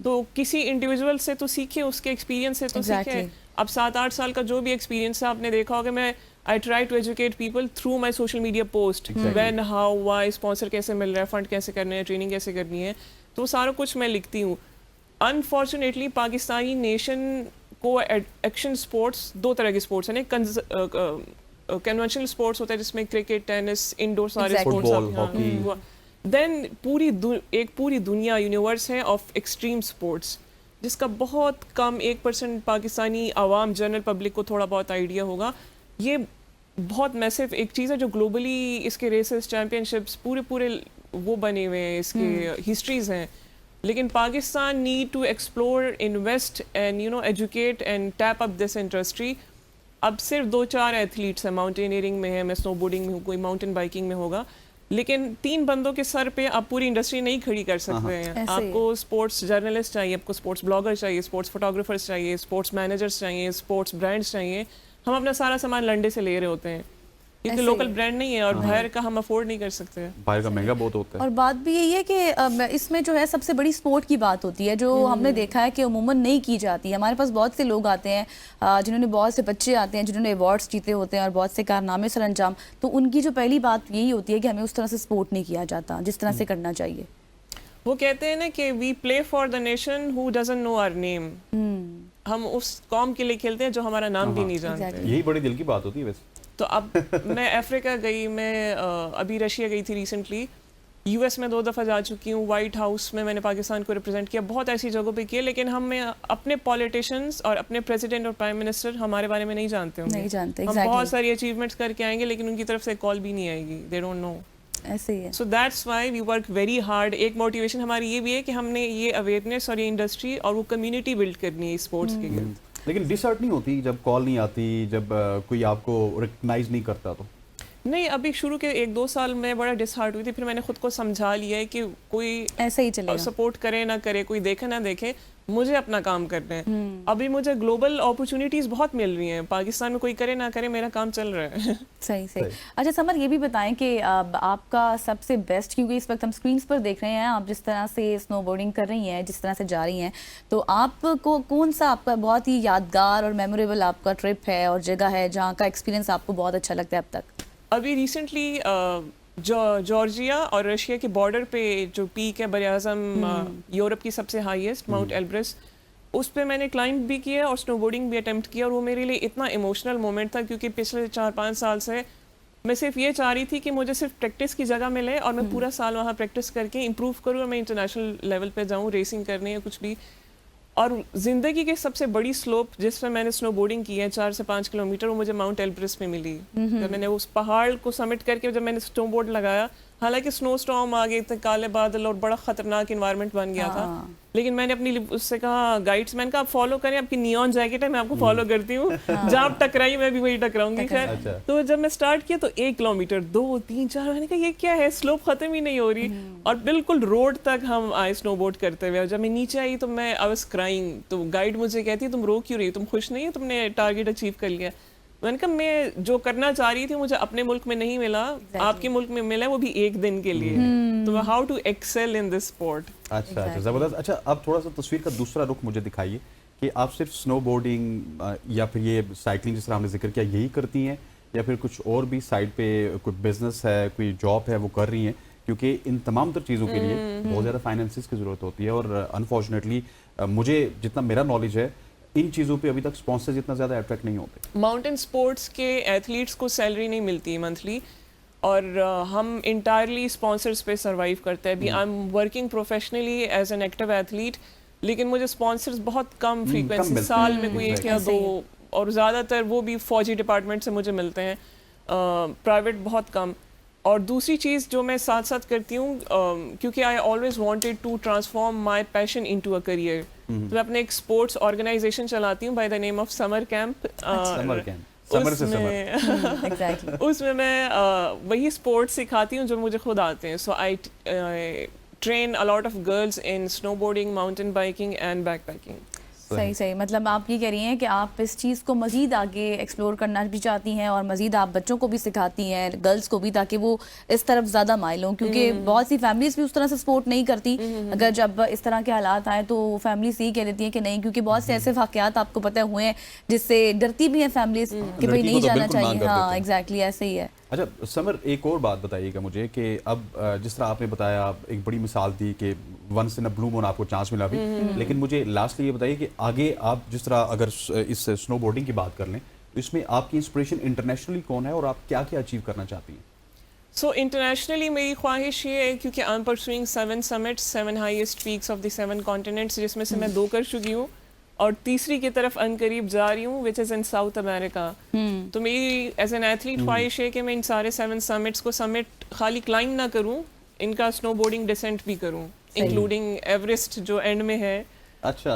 तो किसी इंडिविजुअल से तो सीखें, उसके एक्सपीरियंस से तो सीखें। अब 7-8 साल का जो भी एक्सपीरियंस है, आपने देखा होगा, मैं I try to educate people through my social media post, when, how, why, sponsor कैसे मिल रहा है, फंड कैसे करने हैं, ट्रेनिंग कैसे करनी है, तो सारा कुछ मैं लिखती हूँ। अनफॉर्चुनेटली पाकिस्तानी नेशन को एक्शन स्पोर्ट्स, 2 तरह के स्पोर्ट्स हैं, कन्वेंशनल स्पोर्ट्स होता है जिसमें क्रिकेट, टेनिस, इंडोर सारे स्पोर्ट्स, देन एक पूरी दुनिया यूनिवर्स है ऑफ एक्सट्रीम स्पोर्ट्स, जिसका बहुत कम 1% पाकिस्तानी आवाम, जनरल पब्लिक को थोड़ा बहुत आइडिया होगा। ये बहुत मैसिव एक चीज़ है जो ग्लोबली इसके रेसेस, चैम्पियनशिप्स पूरे वो बने हुए हैं, इसके हिस्ट्रीज हैं, लेकिन Pakistan need to explore, invest and educate and tap up this industry. अब सिर्फ 2-4 एथलीट्स हैं, माउंटेनियरिंग में है, मैं स्नोबोर्डिंग में हूँ, कोई माउंटेन बाइकिंग में होगा, लेकिन 3 बंदों के सर पे आप पूरी इंडस्ट्री नहीं खड़ी कर सकते हैं। आपको स्पोर्ट्स जर्नलिस्ट चाहिए, आपको स्पोर्ट्स ब्लॉगर चाहिए, स्पोर्ट्स फोटोग्राफर्स चाहिए, स्पोर्ट्स मैनेजर्स चाहिए, स्पोर्ट्स ब्रांड्स चाहिए। हम अपना सारा सामान लंडे से ले रहे होते हैं, क्योंकि लोकल ब्रांड नहीं है और बाहर का हम अफोर्ड नहीं कर सकते, बाहर का महंगा बहुत होता है। और बात भी यही है कि इसमें जो है सबसे बड़ी स्पोर्ट की बात होती है, जो हमने देखा है कि उमूमन नहीं की जाती है। हमारे पास बहुत से लोग आते हैं, जिन्होंने, बहुत से बच्चे आते हैं जिन्होंने अवार्ड्स जीते होते हैं और बहुत से कारनामे सर अंजाम, तो उनकी जो पहली बात यही होती है कि हमें उस तरह से सपोर्ट नहीं किया जाता जिस तरह से करना चाहिए। वो कहते हैं ना कि we play for the nation who doesn't know our name. हम उस कौम के लिए खेलते हैं जो हमारा नाम भी नहीं जानते। यही बड़ी दिल की बात होती है वैसे। तो अब मैं अफ्रीका गई, मैं अभी रशिया गई थी रिसेंटली, यूएस में 2 दफ़ा जा चुकी हूँ, वाइट हाउस में मैंने पाकिस्तान को रिप्रेजेंट किया, बहुत ऐसी जगहों पे किया, लेकिन हम अपने पॉलिटिशियंस और अपने प्रेसिडेंट और प्राइम मिनिस्टर हमारे बारे में नहीं जानते होंगे। नहीं जानते, हम exactly. बहुत सारी अचीवमेंट्स करके आएंगे लेकिन उनकी तरफ से कॉल भी नहीं आएगी, दे डोंट नो। ऐसे ही है। So that's why we work very hard. एक मोटिवेशन हमारी ये भी है कि हमने ये अवेयरनेस और ये इंडस्ट्री और वो कम्युनिटी बिल्ड करनी है स्पोर्ट्स के गिर्द। लेकिन डिसहर्ट नहीं होती जब कॉल नहीं आती, जब कोई आपको रिकग्नाइज नहीं करता? तो नहीं, अभी शुरू के 1-2 साल में बड़ा डिसहार्ट हुई थी, फिर मैंने खुद को समझा लिया है कि कोई ऐसे ही चलेगा, सपोर्ट करे ना करे, कोई देखे ना देखे, मुझे अपना काम करना है। अभी मुझे ग्लोबल अपॉर्चुनिटीज बहुत मिल रही हैं, पाकिस्तान में कोई करे ना करे मेरा काम चल रहा है। सही सही। अच्छा समर, ये भी बताएं कि आपका सबसे बेस्ट, क्योंकि इस वक्त हम स्क्रीन पर देख रहे हैं आप जिस तरह से स्नोबोर्डिंग कर रही हैं, जिस तरह से जा रही हैं, तो आपको कौन सा आपका बहुत ही यादगार और मेमोरेबल आपका ट्रिप है और जगह है जहाँ का एक्सपीरियंस आपको बहुत अच्छा लगता है अब तक? अभी रिसेंटली जॉर्जिया और रशिया के बॉर्डर पे जो पीक है बर-ए-आज़म यूरोप की सबसे हाईएस्ट माउंट एल्ब्रस, उस पे मैंने क्लाइंब भी किया और स्नोबोर्डिंग भी अटेम्प्ट किया, और वो मेरे लिए इतना इमोशनल मोमेंट था क्योंकि पिछले 4-5 साल से मैं सिर्फ ये चाह रही थी कि मुझे सिर्फ प्रैक्टिस की जगह मिले और मैं पूरा साल वहाँ प्रैक्टिस करके इम्प्रूव करूँ और मैं इंटरनेशनल लेवल पे जाऊँ, रेसिंग करने या कुछ भी। और ज़िंदगी की सबसे बड़ी स्लोप जिस पर मैंने स्नोबोर्डिंग की है 4 से 5 किलोमीटर, वो मुझे माउंट एल्ब्रस में मिली। जब मैंने उस पहाड़ को समिट करके जब मैंने स्नोबोर्ड लगाया, हालांकि स्नो स्टॉर्म आ गए थे, काले बादल और बड़ा खतरनाक इन्वायरमेंट बन गया था, लेकिन मैंने अपनी उससे कहा, गाइड्स मैंने कहा आप फॉलो करें, आपकी नियॉन जैकेट है, मैं आपको फॉलो करती हूँ, जब आप टकराई मैं भी वही टकराऊंगी। खैर तो जब मैं स्टार्ट किया तो 1 किलोमीटर 2, 3, 4, मैंने कहा ये क्या है, स्लोप खत्म ही नहीं हो रही, और बिल्कुल रोड तक हम आए स्नोबोर्ड करते हुए। और जब मैं नीचे आई तो मैं आई वाज क्राइंग, तो गाइड मुझे कहती तुम रो क्यों रही, तुम खुश नहीं हो, तुमने टारगेट अचीव कर लिया। मैंने कहा मैं जो करना चाह रही थी मुझे अपने मुल्क में नहीं मिला, आपके मुल्क में मिला, वो भी 1 दिन के लिए। तो how to excel in this sport. अच्छा, जबरदस्त। अच्छा, अब थोड़ा सा तस्वीर का दूसरा रुख मुझे दिखाइए कि आप सिर्फ स्नोबोर्डिंग या फिर ये साइकिलिंग जिस तरह हमने जिक्र किया यही करती हैं, या फिर कुछ और भी साइड पे कोई बिजनेस है, कोई जॉब है वो कर रही हैं? क्योंकि इन तमाम तर चीज़ों के लिए बहुत ज़्यादा फाइनेंसिस की ज़रूरत होती है, और अनफॉर्चुनेटली मुझे जितना मेरा नॉलेज है इन चीज़ों पे अभी तक स्पॉन्सर्स इतना ज़्यादा अट्रैक्ट नहीं होते। माउंटेन स्पोर्ट्स के एथलीट्स को सैलरी नहीं मिलती मंथली, और हम इंटायरली स्पॉन्सर्स पे सर्वाइव करते हैं। अभी I am working professionally as an active athlete, लेकिन मुझे स्पॉन्सर्स बहुत कम फ्रीक्वेंसी, साल में कोई 1 या 2, और ज़्यादातर वो भी फौजी डिपार्टमेंट से मुझे मिलते हैं, प्राइवेट बहुत कम। और दूसरी चीज़ जो मैं साथ साथ करती हूँ, क्योंकि I always wanted to transform my passion into a career, तो मैं अपने एक स्पोर्ट्स ऑर्गेनाइजेशन चलाती हूँ by the name of summer camp. उसमें मैं वही स्पोर्ट्स सिखाती हूँ जो मुझे खुद आते हैं। So I train a lot of girls in snowboarding, mountain biking and backpacking. सही सही, मतलब आप ये कह रही हैं कि आप इस चीज़ को मज़ीद आगे एक्सप्लोर करना भी चाहती हैं और मज़ीद आप बच्चों को भी सिखाती हैं, गर्ल्स को भी, ताकि वो इस तरफ ज़्यादा माइल हों, क्योंकि बहुत सी फैमिलीज़ भी उस तरह से सपोर्ट नहीं करती। अगर जब इस तरह के हालात आए तो फैमिलीज़ यही कह देती हैं कि नहीं, क्योंकि बहुत से ऐसे वाक़यात आपको पता हुए हैं जिससे डरती भी हैं फैमिलीज़ कि भाई नहीं जाना चाहिए। हाँ एग्जैक्टली ऐसे ही है। अच्छा समर, एक और बात बताइएगा मुझे कि अब जिस तरह आपने बताया, एक बड़ी मिसाल दी कि once in a blue moon आपको चांस मिला भी, लेकिन मुझे लास्टली ये बताइए कि आगे आप जिस तरह अगर इस स्नोबोर्डिंग की बात कर लें तो इसमें आपकी इंस्पिरेशन इंटरनेशनली कौन है और आप क्या क्या अचीव करना चाहती हैं? सो इंटरनेशनली मेरी ख्वाहिश ये है, क्योंकि I am pursuing 7 summits, 7 highest peaks of the 7 continents, जिसमें से मैं 2 कर चुकी हूँ और तीसरी की तरफ अनकरीब जा रही हूँ, which is in south America. तो मेरी एज एन एथलीट ख्वाहिश है कि मैं इन सारे 7 समिट्स को खाली क्लाइंब ना करूँ, इनका स्नोबोर्डिंग डिसेंट भी करूँ, इंक्लूडिंग एवरेस्ट जो एंड में है। अच्छा,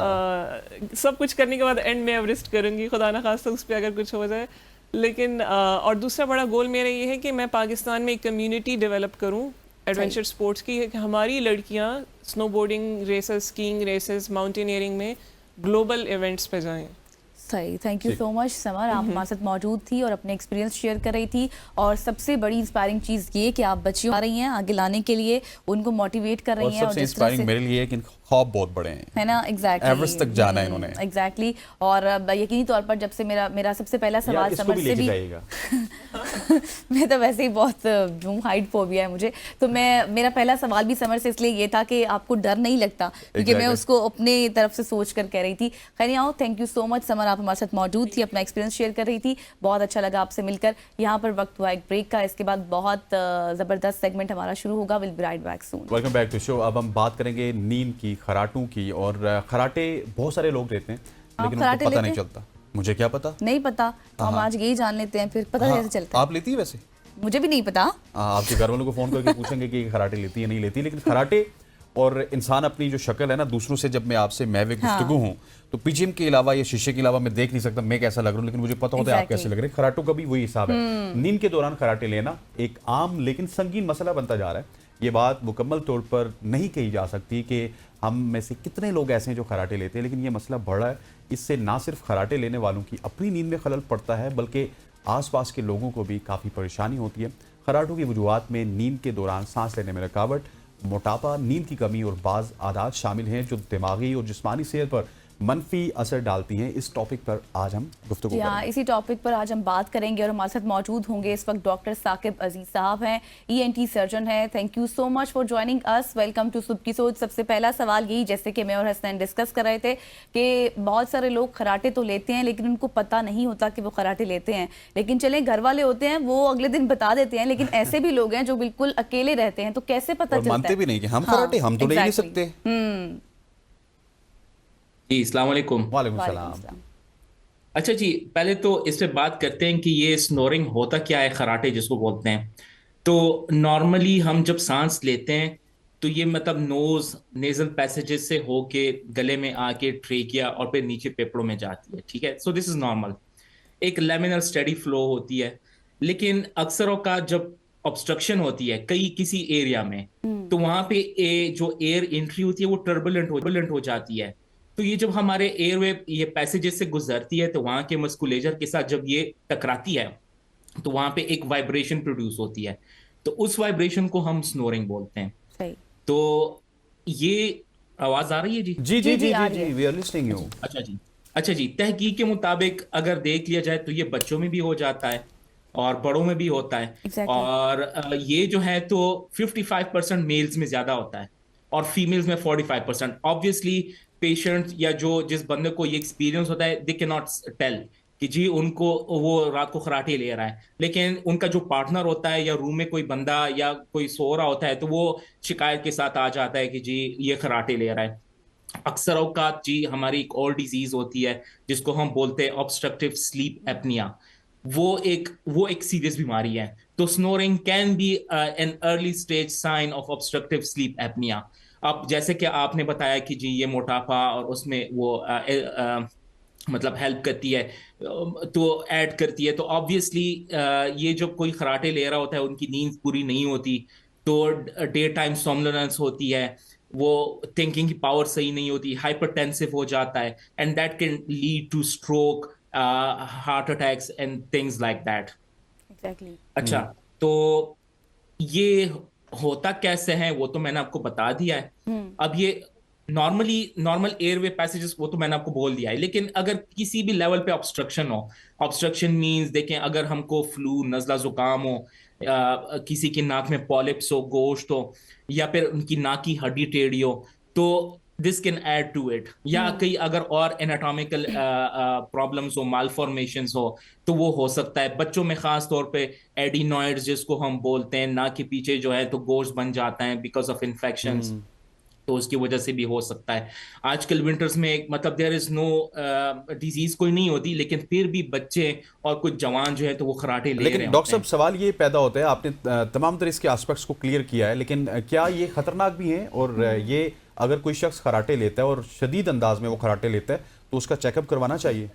सब कुछ करने के बाद एंड में एवरेस्ट करूँगी, खुदा ना खास्ता उस पर अगर कुछ हो जाए। लेकिन और दूसरा बड़ा गोल मेरा ये है कि मैं पाकिस्तान में एक कम्युनिटी डेवलप करूँ एडवेंचर स्पोर्ट्स की, कि हमारी लड़कियाँ snowboarding races, skiing races, mountaineering में ग्लोबल इवेंट्स पे जाएं। सही, thank you so much Samar, आप हमारे साथ मौजूद थी और अपने एक्सपीरियंस शेयर कर रही थी, और सबसे बड़ी इंस्पायरिंग चीज़ ये कि आप बच्चियों आ रही हैं आगे लाने के लिए, उनको मोटिवेट कर रही हैं। और सबसे इंस्पायरिंग मेरे लिए है कि ख्वाब बहुत बड़े हैं, है ना, एग्जैक्टली एवरेस्ट तक जाना है इन्होंने। एग्जैक्टली। और यकीनी तौर पर जब से मेरा सबसे पहला सवाल इसको समर भी से लेके भी जाइएगा। मैं तो वैसे ही बहुत हाइट फोबिया है मुझे, तो मेरा पहला सवाल भी समर से इसलिए ये था कि आपको डर नहीं लगता, क्योंकि मैं उसको अपने तरफ से सोच कर कह रही थी। खैर आओ, thank you so much Samar, आप हमारे साथ मौजूद थी, अपना एक्सपीरियंस शेयर कर रही थी, बहुत अच्छा लगा आपसे मिलकर। यहाँ पर वक्त हुआ एक ब्रेक का, इसके बाद बहुत ज़बरदस्त सेगमेंट हमारा शुरू होगा। Will be right back soon. Welcome back to show. अब हम बात करेंगे नींद की, खराटों की। और खराटे बहुत सारे लोग लेते हैं लेकिन उनको पता नहीं चलता। मुझे क्या पता, नहीं पता, हम आज यही जान लेते हैं, फिर पता कैसे चलता है। आप लेती है वैसे? मुझे भी नहीं पता। आपके घर वालों को फोन करके पूछेंगे कि खराटे लेती है नहीं लेती, लेकिन खराटे और इंसान अपनी जो शक्ल है ना, दूसरों से जब मैं आपसे महवे गुफ्तगू हूँ तो पीजीएम के अलावा या शीशे के अलावा मैं देख नहीं सकता मैं कैसा लग रहा हूँ, लेकिन मुझे पता होता है आप कैसे लग रहे हैं। खराटों का भी वही हिसाब है। नींद के दौरान खराटे लेना एक आम लेकिन संगीन मसला बनता जा रहा है। ये बात मुकम्मल तौर पर नहीं कही जा सकती कि हम में से कितने लोग ऐसे हैं जो खराटे लेते हैं, लेकिन ये मसला बड़ा है। इससे ना सिर्फ खराटे लेने वालों की अपनी नींद में खलल पड़ता है, बल्कि आसपास के लोगों को भी काफ़ी परेशानी होती है। खराटों की वजूहात में नींद के दौरान सांस लेने में रुकावट, मोटापा, नींद की कमी और बाज़ आदात शामिल हैं जो दिमागी और जिस्मानी सेहत पर मनफी असर डालती हैं। इस टॉपिक पर आज हम गुफ्तगू करेंगे। इसी टॉपिक पर आज हम बात करेंगे और हमारे साथ मौजूद होंगे इस वक्त डॉक्टर साकिब अजीज साहब हैं, ENT सर्जन हैं। Thank you so much for joining us. Welcome to सुबह की सोच। सबसे पहला सवाल यही, जैसे कि मैं और हसनैन डिस्कस कर रहे थे कि बहुत सारे लोग खराटे तो लेते हैं लेकिन उनको पता नहीं होता कि वो खराटे लेते हैं, लेकिन चले घर वाले होते हैं वो अगले दिन बता देते हैं, लेकिन ऐसे भी लोग हैं जो बिल्कुल अकेले रहते हैं, तो कैसे पता चलता है? मानते भी नहीं कि हम खराटे हम तो नहीं ले सकते। जी, अस्सलाम वालेकुम। वालेकुम सलाम। अच्छा जी, पहले तो इस पे बात करते हैं कि ये स्नोरिंग होता क्या है, खराटे जिसको बोलते हैं। तो नॉर्मली हम जब सांस लेते हैं तो ये मतलब नोज नेजल पैसेजेस से होके गले में आके ट्रेकिया और फिर नीचे फेफड़ों में जाती है, ठीक है। सो दिस इज नॉर्मल, एक लेमिनर स्टेडी फ्लो होती है। लेकिन अक्सर औकात जब ऑब्स्ट्रक्शन होती है किसी एरिया में, तो वहां पे जो एयर एंट्री होती है वो टर्बुलेंट हो जाती है। तो ये जब हमारे एयरवे ये पैसेजेस से गुजरती है तो वहां के मस्कुलेचर के साथ जब ये टकराती है तो वहां पे एक वाइब्रेशन प्रोड्यूस होती है, तो उस वाइब्रेशन को हम स्नोरिंग बोलते हैं। सही। तो ये आवाज आ रही है जी? जी जी जी जी वी आर लिसनिंग यू। अच्छा जी, तहकीक के मुताबिक अगर देख लिया जाए तो ये बच्चों में भी हो जाता है और बड़ों में भी होता है। और ये जो है तो 55% मेल्स में ज्यादा होता है और फीमेल्स में 45%। ऑब्वियसली पेशेंट या जिस बंदे को ये एक्सपीरियंस होता है, दे कैन नॉट टेल कि जी उनको वो रात को खराटे ले रहा है, लेकिन उनका जो पार्टनर होता है या रूम में कोई बंदा या कोई सो रहा होता है तो वो शिकायत के साथ आ जाता है कि जी ये खराटे ले रहा है। अक्सर औकात जी हमारी एक और डिजीज होती है जिसको हम बोलते हैं ऑब्स्ट्रक्टिव स्लीप एपनिया। वो एक सीरियस बीमारी है। तो snoring can be an early stage sign of obstructive sleep apnea. अब जैसे कि आपने बताया कि जी ये मोटापा और उसमें वो मतलब हेल्प करती है, तो ऐड करती है। तो ऑब्वियसली ये जो कोई खराटे ले रहा होता है उनकी नींद पूरी नहीं होती, तो डे टाइम सोमनोलेंस होती है, वो थिंकिंग की पावर सही नहीं होती, हाइपरटेंसिव हो जाता है, and that can lead two stroke, heart attacks and things like that. Exactly. अच्छा, तो ये होता कैसे है वो तो मैंने आपको बता दिया है। अब ये नॉर्मल एयरवे पैसेजेस वो तो मैंने आपको बोल दिया है, लेकिन अगर किसी भी लेवल पे ऑब्स्ट्रक्शन हो, ऑब्स्ट्रक्शन मींस देखें अगर हमको फ्लू, नज़ला, जुकाम हो, किसी की नाक में पॉलिप्स हो, गोश्त हो, या फिर उनकी नाक की हड्डी टेढ़ी हो, तो this can add to it. या कई अगर और एनाटॉमिकल प्रॉब्लम्स हो, मालफॉर्मेशंस हो, तो वो हो सकता है। बच्चों में खास तौर पे एडिनॉइड्स जिसको हम बोलते हैं, नाक के पीछे जो है तो गोश्त बन जाता है बिकॉज ऑफ इन्फेक्शंस, तो उसकी वजह से भी हो सकता है। आजकल विंटर्स में मतलब देयर इज नो डिजीज कोई नहीं होती, लेकिन फिर भी बच्चे और कुछ जवान जो है तो वो खराटे ले रहे हैं। लेकिन डॉक्टर साहब सवाल ये पैदा होता है, आपने तमाम तरह इसके एस्पेक्ट्स को क्लियर किया है, लेकिन क्या ये खतरनाक भी हैं? और ये अगर कोई शख्स खराटे लेता है और शदीद अंदाज में वो खराटे लेता है तो उसका चेकअप करवाना चाहिए?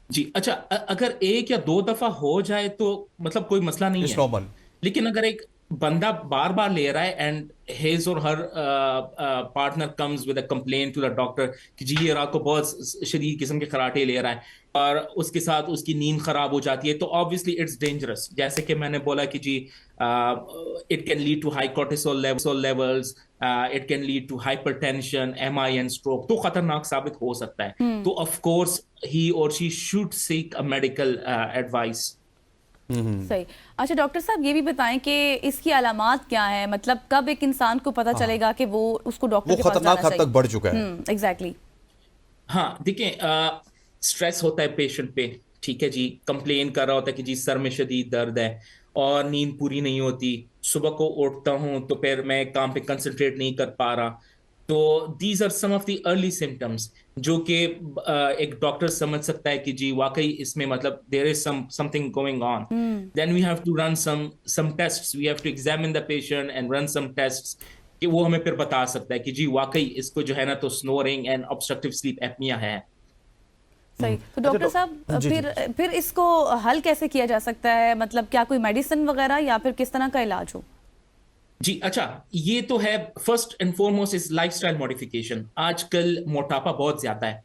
जी, अच्छा, अगर एक या दो दफा हो जाए तो मतलब कोई मसला नहीं है, नॉर्मल। लेकिन अगर एक बंदा बार बार ले रहा है एंड हिज और her partner comes with a complaint to the doctor कि जी ये रात को बहुत शदीद किस्म के खराटे ले रहा है और उसके साथ उसकी नींद खराब हो जाती है, तो ऑब्वियसली इट्स डेंजरस। जैसे कि मैंने बोला कि जी it can lead to high cortisol levels, it can lead to hypertension, MI and stroke, तो खतरनाक साबित हो सकता है। तो ऑफ कोर्स ही और she should seek a medical advice. सही। अच्छा डॉक्टर साहब ये भी बताएं कि इसकी अलामात क्या है, मतलब कब एक इंसान को पता चलेगा कि वो उसको डॉक्टर के पास जाना चाहिए? खतरनाक हद तक बढ़ चुका है। एग्जैक्टली। हाँ देखिए, स्ट्रेस होता है पेशेंट पे, ठीक है जी, कंप्लेन कर रहा होता है कि जी सर में शदीद दर्द है और नींद पूरी नहीं होती, सुबह को उठता हूँ तो फिर मैं काम पे कंसंट्रेट नहीं कर पा रहा। तो these are some of the early symptoms जो कि एक डॉक्टर समझ सकता है कि जी वाकई इसमें मतलब there is something going on. Then we have to run some tests, we have to examine the patient and run some tests कि वो हमें फिर बता सकता है कि जी वाकई इसको जो है ना तो snoring and obstructive sleep apnoea है। सही। तो डॉक्टर साहब फिर इसको हल कैसे किया जा सकता है, मतलब क्या कोई मेडिसिन वगैरह या फिर किस तरह का इलाज हो? जी अच्छा, ये तो है first and foremost is lifestyle modification. आजकल मोटापा बहुत ज्यादा है,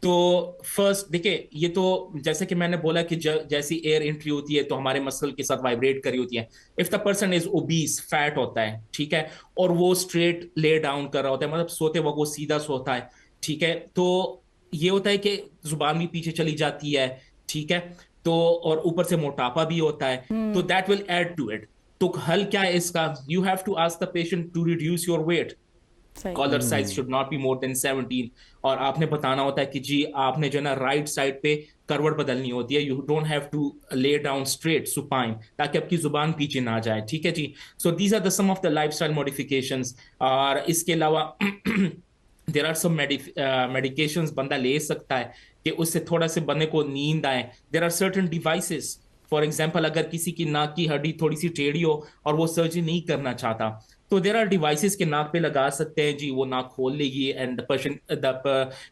तो फर्स्ट देखिए ये तो जैसे कि मैंने बोला कि जैसी एयर एंट्री होती है तो हमारे मसल के साथ वाइब्रेट करी होती है। If the person is obese, fat होता है, ठीक है, और वो स्ट्रेट ले डाउन कर रहा होता है, मतलब सोते वक्त वो सीधा सोता है, ठीक है, तो ये होता है कि जुबान भी पीछे चली जाती है, ठीक है, तो और ऊपर से मोटापा भी होता है, तो that will add to it. तो हल क्या है इसका? You have to ask the patient to reduce your weight, collar size should not be more than 17, और आपने बताना होता है कि जी आपने जो ना राइट साइड पे करवट बदलनी होती है, you don't have to lay down straight supine ताकि आपकी जुबान पीछे ना जाए, ठीक है जी। So these are the some of the lifestyle modifications. और इसके अलावा देयर आर सम मेडिकेशंस बंदा ले सकता है कि उससे थोड़ा से बंदे को नींद आए। There are certain devices, for example अगर किसी की नाक की हड्डी थोड़ी सी टेढ़ी हो और वो सर्जरी नहीं करना चाहता, तो देयर आर डिवाइसेस के नाक पे लगा सकते हैं जी, वो नाक खोल लेगी and the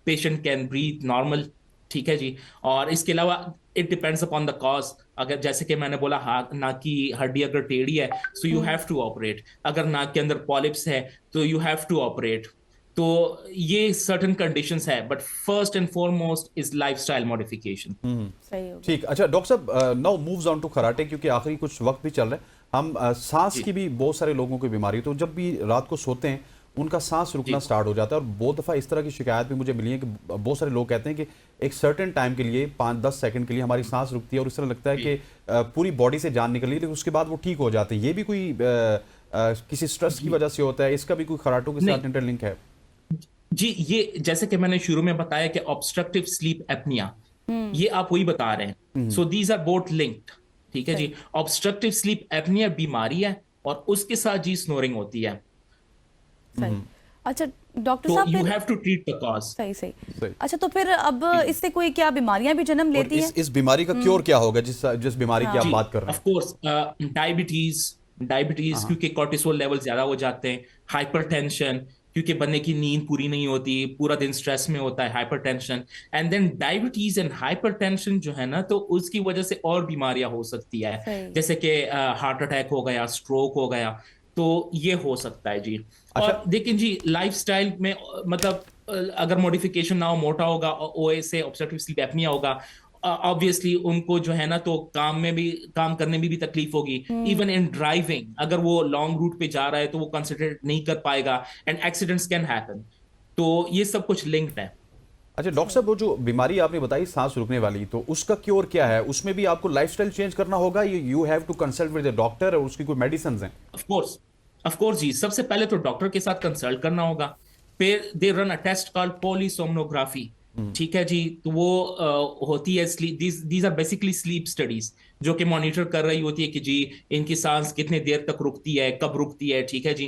patient can breathe normal, ठीक है जी। और इसके अलावा it depends upon the cause, अगर जैसे कि मैंने बोला नाक की हड्डी अगर टेढ़ी है so you have to operate, अगर नाक के अंदर पॉलिप्स है तो यू हैव टू ऑपरेट। तो ये सर्टेन कंडीशंस है, but first and foremost is lifestyle modification. ठीक। अच्छा डॉक्टर साहब, now moves on to karate, क्योंकि आखिरी कुछ वक्त भी चल रहा है। हम सांस की भी बहुत सारे लोगों की बीमारी, तो जब भी रात को सोते हैं उनका सांस रुकना स्टार्ट हो जाता है, और बहुत दफ़ा इस तरह की शिकायत भी मुझे मिली है कि बहुत सारे लोग कहते हैं कि एक सर्टेन टाइम के लिए 5-10 सेकंड के लिए हमारी सांस रुकती है और इस तरह लगता है कि पूरी बॉडी से जान निकल रही है, लेकिन उसके बाद वो ठीक हो जाते हैं। ये भी कोई किसी स्ट्रेस की वजह से होता है? इसका भी कोई खराटों के साथ इंटरलिंक है? जी, ये जैसे कि मैंने शुरू में बताया कि ऑब्स्ट्रक्टिव स्लीप एपनिया, ये आप वही बता रहे हैं। So these are both linked, ठीक है जी। ऑब्स्ट्रक्टिव स्लीप एपनिया बीमारी है और उसके साथ जी स्नोरिंग होती है। अच्छा डॉक्टर साहब, you have to treat the cause. सही। अच्छा तो फिर अब इससे कोई क्या बीमारियां भी जन्म लेती हैं? इस बीमारी का क्योर क्या होगा जिस बीमारी की आप बात कर रहे हैं? ऑफ कोर्स डायबिटीज क्योंकि कोर्टिसोल लेवल ज्यादा हो जाते हैं, हाइपरटेंशन क्योंकि बंदे की नींद पूरी नहीं होती, पूरा दिन स्ट्रेस में होता है, hypertension, and then diabetes and hypertension जो है ना तो उसकी वजह से और बीमारियां हो सकती है, जैसे कि हार्ट अटैक हो गया, स्ट्रोक हो गया, तो ये हो सकता है जी। अच्छा। और लेकिन जी लाइफस्टाइल में मतलब अगर मॉडिफिकेशन ना हो, मोटा होगा, ओए से ऑब्स्ट्रक्टिव स्लीप एपनिया होगा, ऑब्वियसली उनको जो है ना तो काम करने में भी तकलीफ होगी। इवन इन ड्राइविंग, अगर वो लॉन्ग रूट पे जा रहा है तो वो कंसंट्रेट नहीं कर पाएगा एंड एक्सीडेंट्स कैन हैपन। तो ये सब कुछ लिंक्ड है। अच्छा डॉक्टर साहब, वो जो बीमारी आपने बताई सांस रुकने वाली, तो उसका क्योर क्या है? उसमें भी आपको लाइफस्टाइल चेंज करना होगा, you have to consult with the doctor, और उसकी कोई मेडिसिन हैं? ऑफ कोर्स जी, सबसे पहले तो डॉक्टर के साथ कंसल्ट करना होगा, फिर they run a test called polysomnography, ठीक है जी। तो वो होती है these are basically sleep studies जो कि मॉनिटर कर रही होती है कि जी इनकी सांस कितने देर तक रुकती है, कब रुकती है, ठीक है जी।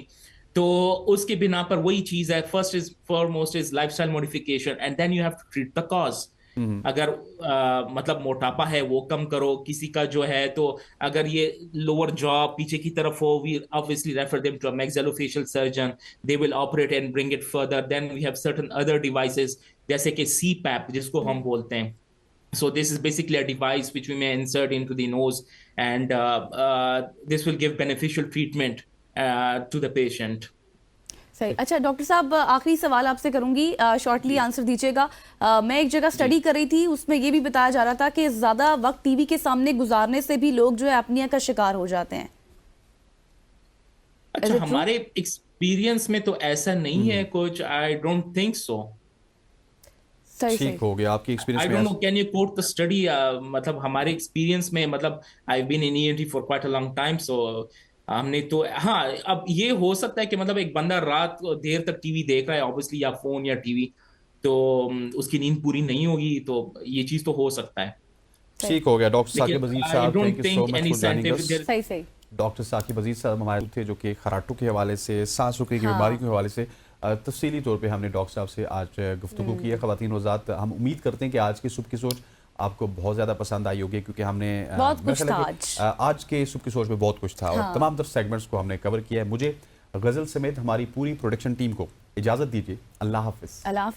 तो उसके बिना पर वही चीज है, first is foremost is lifestyle modification and then you have to treat the cause. अगर मतलब मोटापा है वो कम करो, किसी का जो है तो अगर ये लोअर जॉ पीछे की तरफ हो, we obviously refer them to a maxillofacial surgeon, they will operate and bring it further. Then we have certain other devices जैसे कि CPAP जिसको हम बोलते हैं। So this is basically a device which we may insert into the nose and this will give beneficial treatment to the patient. सही। अच्छा doctor साहब, आखिरी सवाल आपसे करूंगी, शॉर्टली आंसर दीजिएगा। मैं एक जगह स्टडी कर रही थी, उसमें ये भी बताया जा रहा था कि ज्यादा वक्त टीवी के सामने गुजारने से भी लोग जो है अपनिया का शिकार हो जाते हैं। अच्छा एक्सपीरियंस में तो ऐसा नहीं है कुछ, आई डोंट थिंक सो। सही ठीक हो गया आपकी आई एक्सपीरियंस डोंट नो, में। Can you quote the study? मतलब हमारे एक्सपीरियंस में, मतलब I been in ENT for quite a long time, so हमने तो, हाँ, अब ये हो सकता है कि मतलब एक बंदा रात को देर तक टीवी देख रहा है ऑब्वियसली, या फोन या टीवी, तो उसकी नींद पूरी नहीं होगी, तो ये चीज तो हो सकता है। ठीक हो गया डॉक्टर साकिब लेकिन अजीज आई साहब, don't thank you so think much any for joining us. Scientific. सही सही। डॉक्टर साकिब अजीज साहब हमारे थे जो कि खराटों के हवाले से, सांस रुकने की बीमारी के हवाले से तफसीली तौर पे हमने डॉक्टर साहब से आज गुफ्तगू की है। ख़वातीन हज़रात, हम उम्मीद करते हैं कि आज की सुबह की सोच आपको बहुत ज़्यादा पसंद आई होगी, क्योंकि हमने बहुत मेरा कुछ ख्याल था है कि, आज के सुबह की सोच में बहुत कुछ था और तमाम तर सेगमेंट्स को हमने कवर किया है। मुझे गज़ल समेत हमारी पूरी प्रोडक्शन टीम को इजाज़त दीजिए। अल्लाह हाफ़िज़। अल्लाह